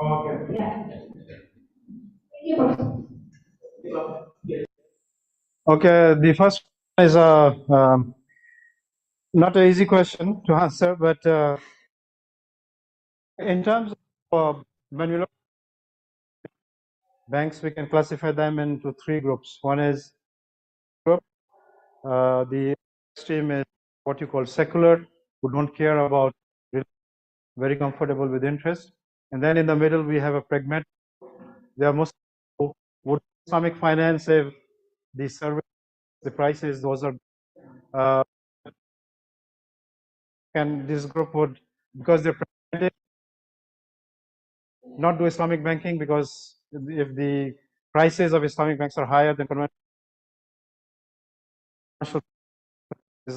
Okay. Yeah. Thank you, Professor. Okay, the first one is a not an easy question to answer, but in terms of when we look at banks, we can classify them into three groups. One is group, the extreme is what you call secular, who don't care about, very comfortable with interest, and then in the middle we have a pragmatic. They are most who would Islamic finance if the service, the prices, those are, and this group would, because they're pragmatic, not do Islamic banking, because if the prices of Islamic banks are higher than conventional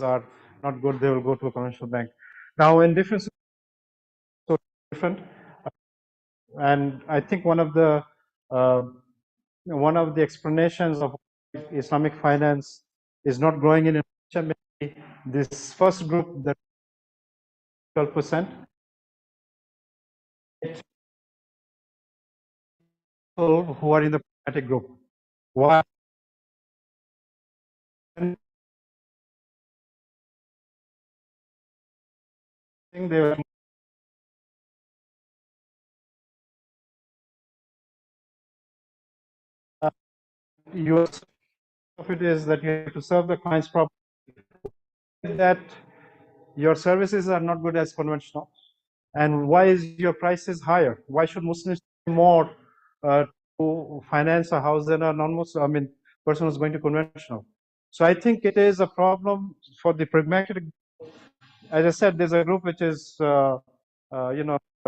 are not good, they will go to a conventional bank. Now, in different, so different, and I think one of the explanations of Islamic finance is not growing in Indonesia, maybe this first group, that 12%, people who are in the pragmatic group. Why? They your of it is that you have to serve the clients properly. That your services are not good as conventional, and why is your prices higher? Why should Muslims pay more to finance a house than a non-Muslim? I mean, person who's going to conventional. So I think it is a problem for the pragmatic. As I said, there's a group which is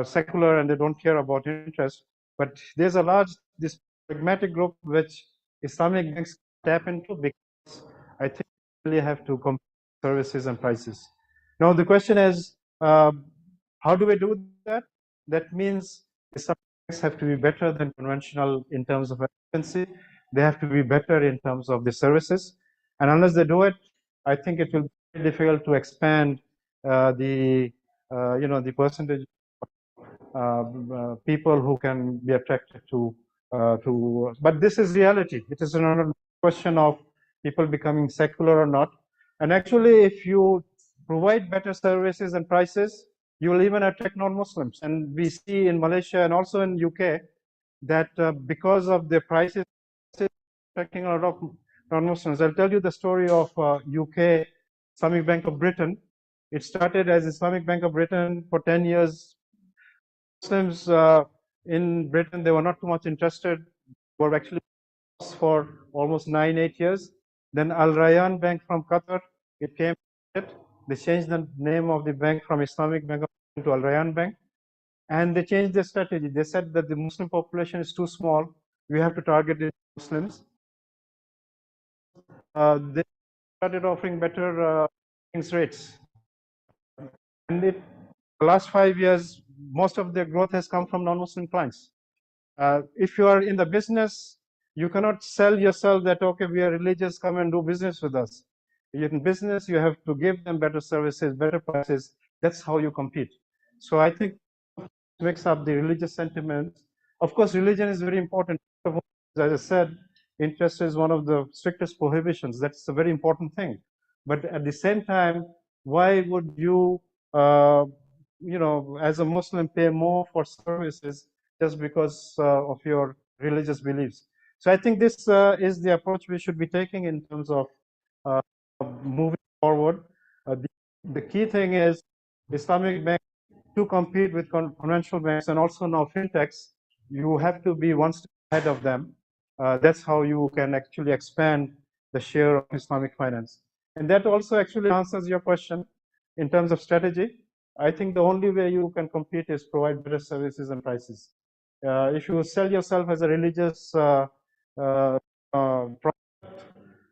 secular and they don't care about interest, but there's a large this pragmatic group which Islamic banks tap into because I think we really have to compare services and prices. Now the question is, how do we do that? That means Islamic banks have to be better than conventional in terms of efficiency. They have to be better in terms of the services, and unless they do it, I think it will be very difficult to expand the percentage people who can be attracted to but this is reality. It is not a question of people becoming secular or not. And actually, if you provide better services and prices, you will even attract non-Muslims. And we see in Malaysia and also in UK that because of the prices, attracting a lot of non-Muslims. I'll tell you the story of UK Islamic Bank of Britain. It started as Islamic Bank of Britain for 10 years. Muslims in Britain, they were not too much interested, were actually for almost 9-8 years. Then Al Rayyan Bank from Qatar, it came, they changed the name of the bank from Islamic Bank to Al Rayyan Bank. And they changed their strategy. They said that the Muslim population is too small. We have to target the Muslims. They started offering better rates. And the last 5 years, most of their growth has come from non-Muslim clients. If you are in the business, you cannot sell yourself that, okay, we are religious, come and do business with us. In business, you have to give them better services, better prices. That's how you compete. So I think it makes up the religious sentiment. Of course, religion is very important. As I said, interest is one of the strictest prohibitions. That's a very important thing. But at the same time, why would you, as a Muslim, pay more for services just because of your religious beliefs? So I think this is the approach we should be taking in terms of moving forward. The key thing is Islamic banks to compete with conventional banks and also now fintechs. You have to be one step ahead of them. That's how you can actually expand the share of Islamic finance. And that also actually answers your question in terms of strategy. I think the only way you can compete is provide better services and prices. If you sell yourself as a religious product,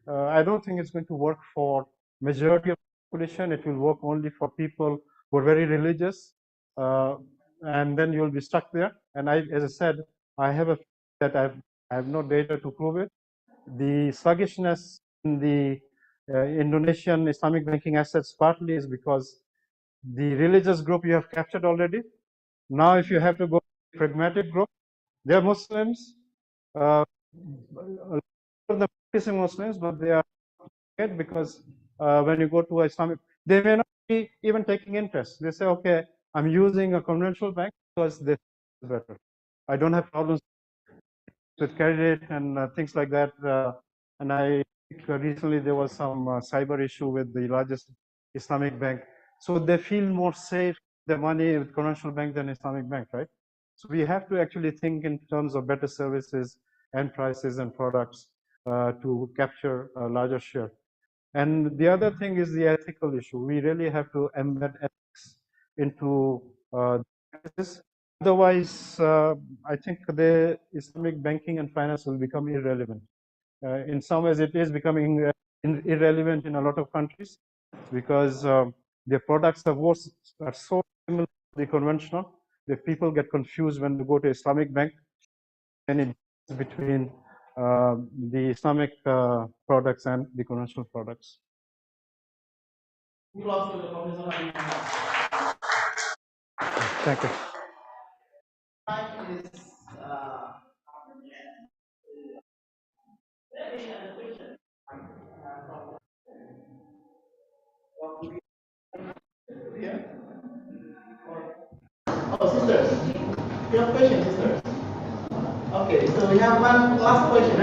I don't think it's going to work for majority of the population. It will work only for people who are very religious, and then you'll be stuck there. And as I said, I have I have no data to prove it. The sluggishness in the Indonesian Islamic banking assets partly is because the religious group you have captured already. Now, if you have to go to the pragmatic group, they are Muslims. A lot of them practicing Muslims, but they are because when you go to Islamic, they may not be even taking interest. They say, okay, I'm using a conventional bank because this is better. I don't have problems with credit and things like that. And I think recently there was some cyber issue with the largest Islamic bank. So they feel more safe their money with conventional bank than Islamic bank, right? So we have to actually think in terms of better services and prices and products to capture a larger share. And the other thing is the ethical issue. We really have to embed ethics into this. Otherwise, I think the Islamic banking and finance will become irrelevant. In some ways, it is becoming irrelevant in a lot of countries because their products are so similar to the conventional that people get confused when they go to Islamic bank and it's between the Islamic products and the conventional products. Thank you. Oh, sisters, you have questions, sisters? Okay, so we have one last question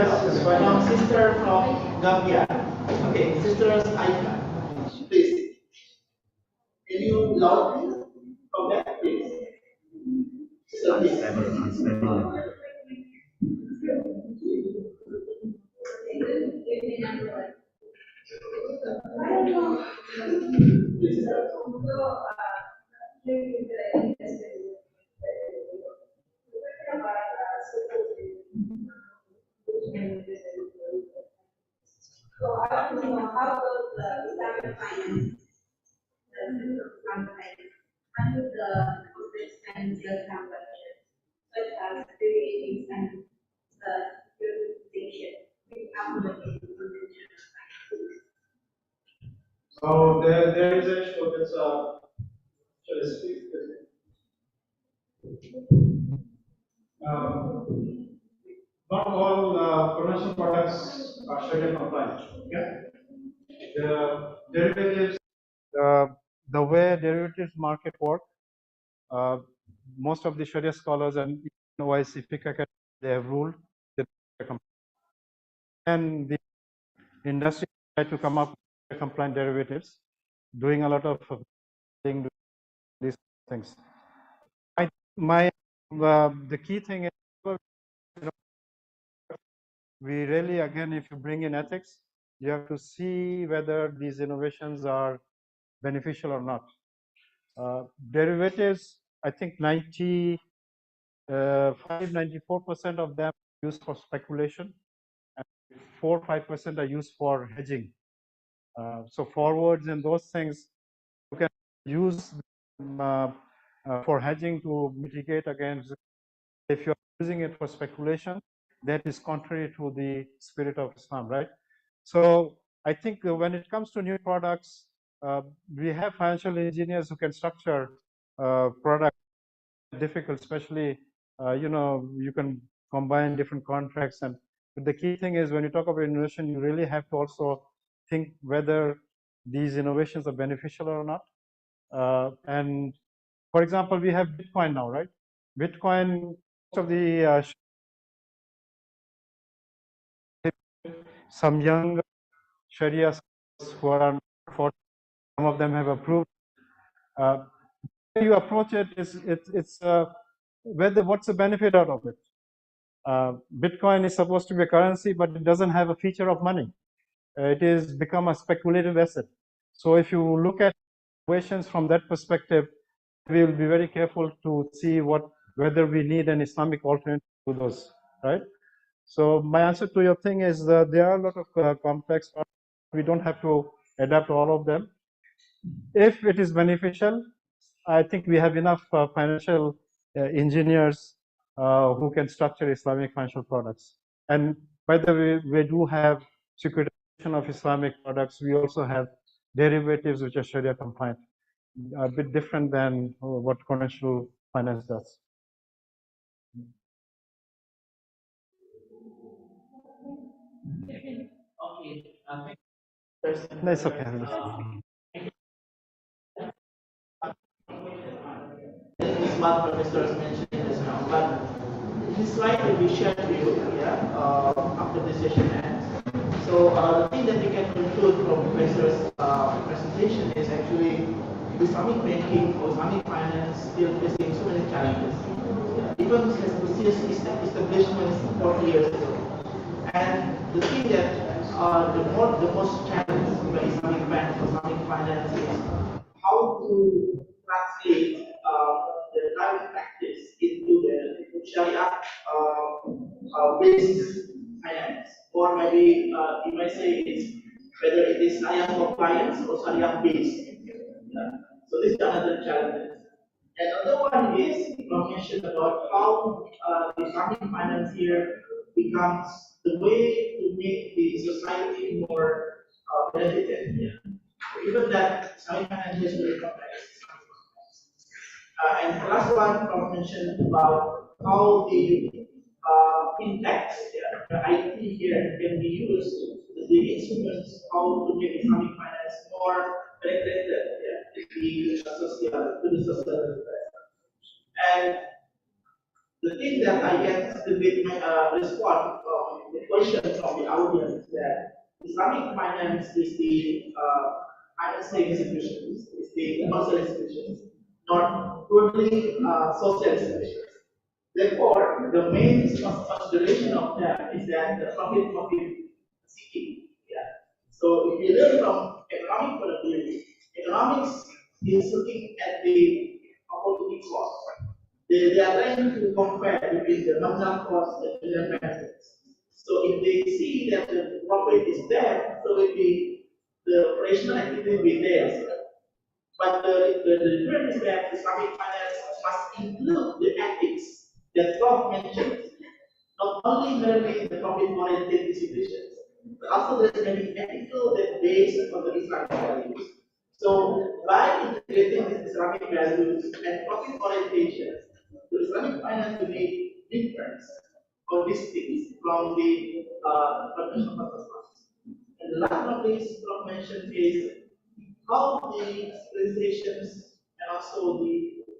from sister from Gambia. Okay, sisters Aika, please. Can you loudly come back, please? Sister, please. So I want to know how does the Islamic finance under the Buddhist and the conversion, such as creating and the purification, which accommodates conventional finance. So there is a show that's shall I speak? Not all commercial products are Sharia compliant. Okay? The derivatives, the way derivatives market work, uh, most of the Sharia scholars and OIC FICA Academy, they have ruled that and the industry try to come up with compliant derivatives, doing a lot of these things. The key thing is, we really, again, if you bring in ethics, you have to see whether these innovations are beneficial or not. Derivatives, I think 94% of them are used for speculation, and 4-5% are used for hedging. So forwards and those things you can use for hedging to mitigate against. If you're using it for speculation, that is contrary to the spirit of Islam, right? So I think when it comes to new products, we have financial engineers who can structure products. Difficult, especially you can combine different contracts, and but the key thing is when you talk about innovation, you really have to also think whether these innovations are beneficial or not. And for example, we have Bitcoin now, right? Bitcoin, most of the some young Sharia who are for some of them have approved. You approach it is it's what's the benefit out of it? Bitcoin is supposed to be a currency, but it doesn't have a feature of money. It is become a speculative asset. So if you look at questions from that perspective, we will be very careful to see whether we need an Islamic alternative to those, right? So my answer to your thing is there are a lot of complex parts. We don't have to adapt all of them. If it is beneficial, I think we have enough financial engineers who can structure Islamic financial products. And by the way, we do have securitization of Islamic products. We also have derivatives which are Sharia compliant, a bit different than what conventional finance does. Okay. No, it's okay. This is what Professor has mentioned just now, but this slide will be shared to you, after the session ends. So the thing that we can conclude from Professor's presentation is actually Islamic banking or Islamic finance still facing so many challenges. Even since establishment 40 years ago. And the thing that the most challenge by Islamic bank, Islamic finance is how to translate the private practice into the Sharia based finance, or maybe you might say it's whether it is Sharia compliance or Sharia based. Yeah. So this is another challenge. And another one is mentioned about how Islamic finance here becomes the way to make the society more benefited. Yeah. Given that Islamic finance is very complex. And the last one from mentioned about how the fintechs, the IT here can be used as the instruments how to make Islamic finance more penetrated to the social. And the thing that I get a bit response from the questions from the audience is that Islamic finance is the financing institutions, is the commercial institutions, not purely social institutions. Therefore, the main consideration of that is that the profit seeking. Yeah. So if you learn from economic point of view, economics is looking at the opportunity cost. They are trying to compare between the nominal cost and the benefits. So if they see that the profit is there, so the operational activity will be there. But the difference is that Islamic finance must include the ethics that Prof mentioned, not only merely the profit-oriented institutions, but also there's many ethical that based on the Islamic values. So by integrating these Islamic values and profit orientation, the Islamic finance will make difference or distinct from the traditional purpose funds. And the last one is Prof mentioned is how the organizations and also the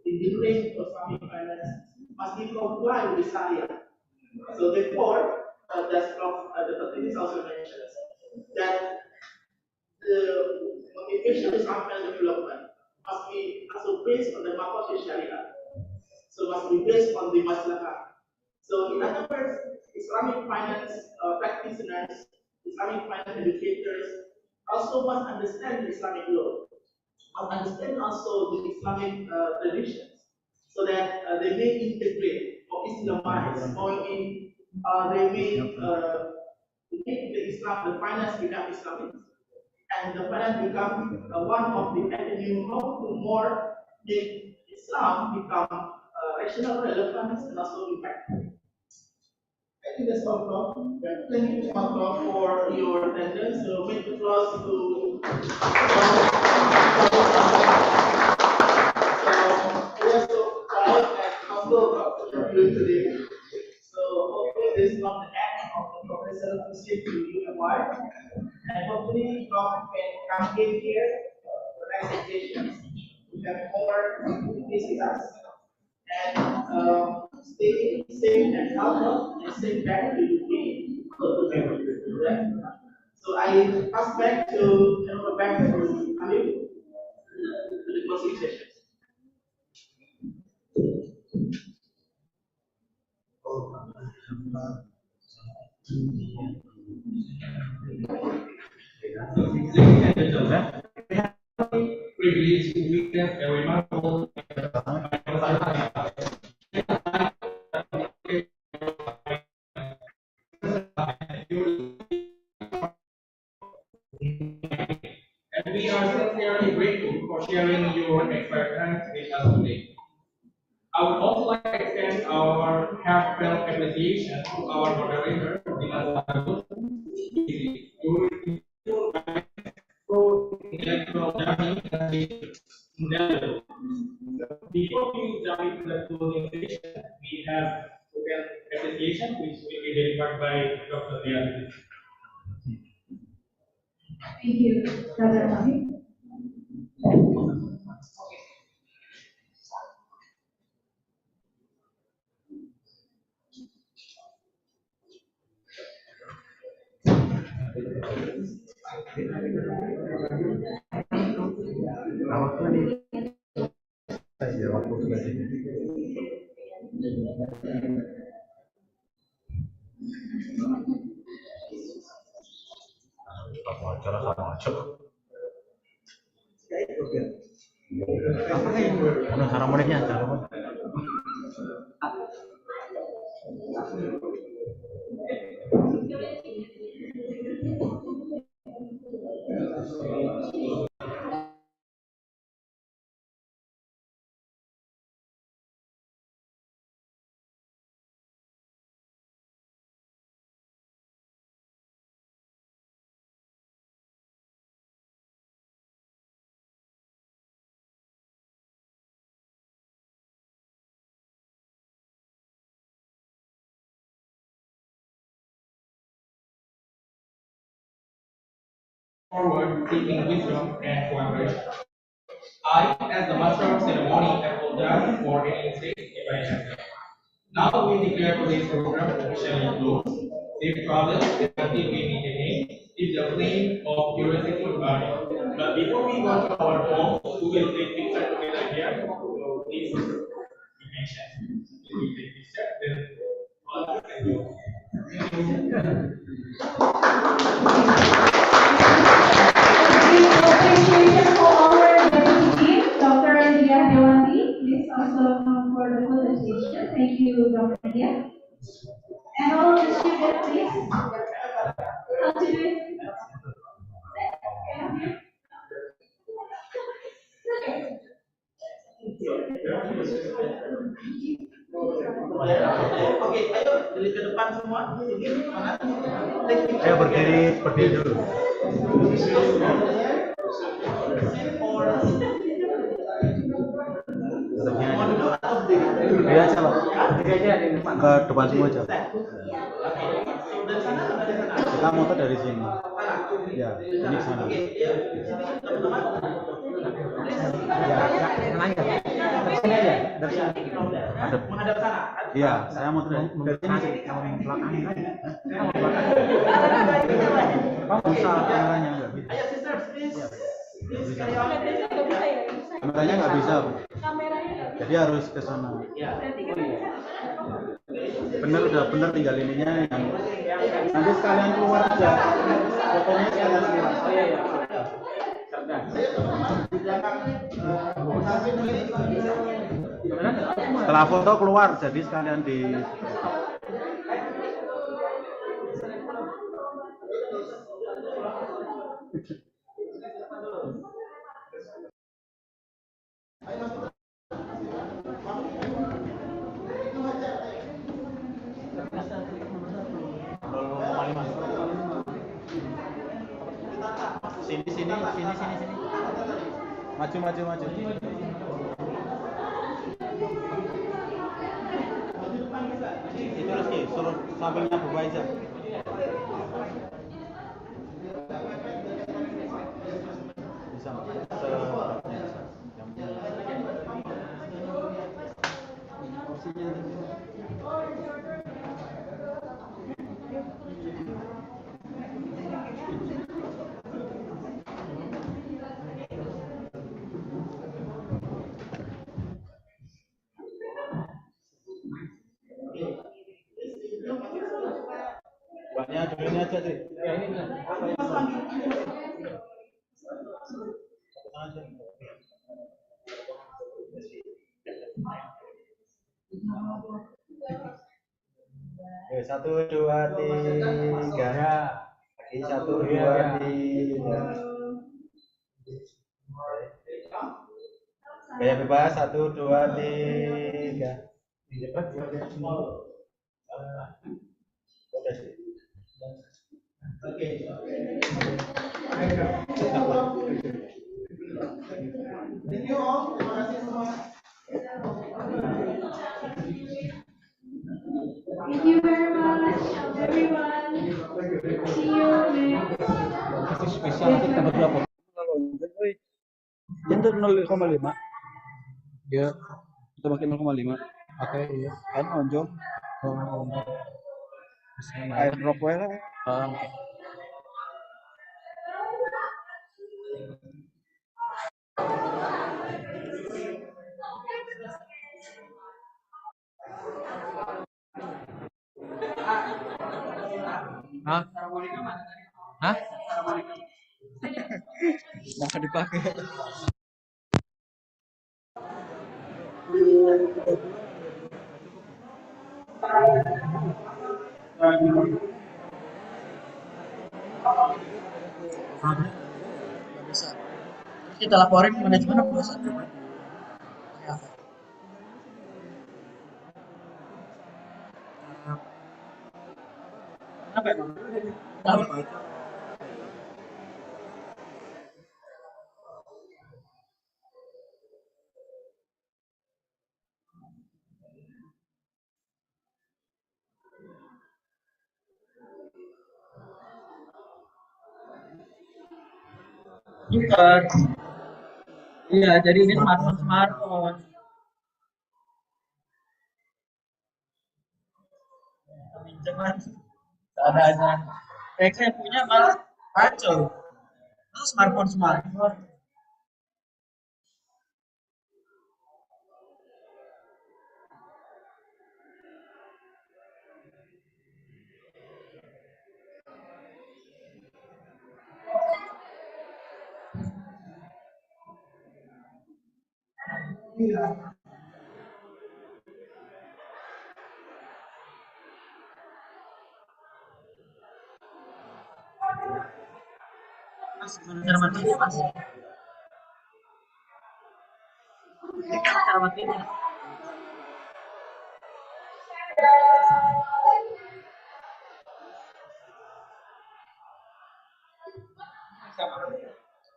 delivery of Islamic finance must be compliant with Sharia. So therefore, that's from the thing is also mentioned that the motivation of Islamic development must be also based on the Maqasid Sharia. So must be based on the Maslahah. So in other words, Islamic finance practitioners, Islamic finance educators also must understand the Islamic law, must understand also the Islamic traditions, so that they may integrate or Islamize, or they may make the Islam, the finance become Islamic, and the finance become one of the avenue how to more make Islam become rational, relevant, and also impactful. I think that's all, Prof. Thank you, Prof, for your attendance. So, make applause to. So, we are so proud and humble about what you're doing today. So, hopefully, this is not the end of the professor to receive to you award. And hopefully, Prof can come in here for next occasions. We have more visitors. And stay safe and healthy and stay back to the So I pass back to Amir to the closing session. Ladies and gentlemen, we have the privilege to witness a remarkable and we are sincerely grateful for sharing your expertise with us today. I would also like to extend our heartfelt appreciation to our moderator, Dimas Agus, intellectual journey and before we jump into the closing session, we have spoken appreciation which will be delivered by Dr. Diaz. Thank you, Dr. Mahir. Forward seeking wisdom and cooperation. I, as the master of ceremony, apologize for any mistake if I have. Now we declare today's program officially closed. Safe travels until we meet again. Keep the flame of curiosity burning. But before we go to our home, we will take picture together here. So please be patient. We take picture. Then all of you can do. Appreciation for our deputy, Dr. India Dewanti. Please also come for the photo session. Thank you, Dr. India. And all of the students, please. How to do it? Oke, ayo balik ke depan semua. Mana? Ayo berdiri dulu. Berdiri aja loh. Ke depan semua aja. Kita motor dari sini. Ya, ini ke sana. Dari sini aja. Dari sini. Menghadap sana. Iya, saya mau dari sini. Bisa kameranya nggak bisa. Ayo sisters, please. Please carry on. Kameranya nggak bisa, Bu. Jadi harus ke sana. Bener tinggal ininya yang nanti sekalian keluar aja. Fotonya sekalian keluar. Oh iya. Setelah foto keluar, jadi sekalian di sini. Maju. Itu Rizky, suruh sampingnya Bu Faiza. Bisa. Banyak ini aja sih. Ya ini. Oke, 1, 2, 3. Lagi 1, 2, 3. Gaya bebas 1, 2, 3. Oke. Thank you all. Terima kasih semua. Thank you very much, everyone. See you next. Spesial kita tanggal berapa? Itu 0,5. Ya, kita pakai 0,5. Oke, iya. Kan onjol. Air drop wae lah. Hah? Nggak dipakai. Bisa. Kita laporin manajemen perusahaan juga. Ya. Kenapa emang? Kenapa? Bukan. Iya, jadi ini smartphone. cuman seadanya. Mereka yang punya malah kacau. Terus smartphone semua. Mas, gimana cara matinya, Mas? Ini kan cara matinya.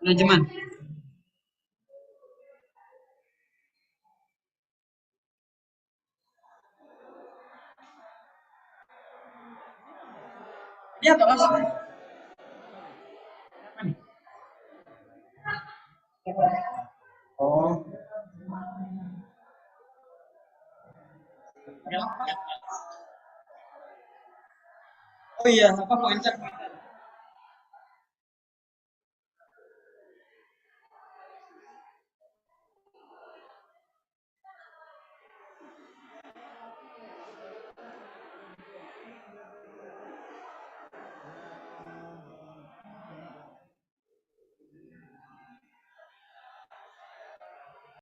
Manajemen. Ini apa, Mas? Apa nih? Oh. Ya. Oh iya, apa pointer?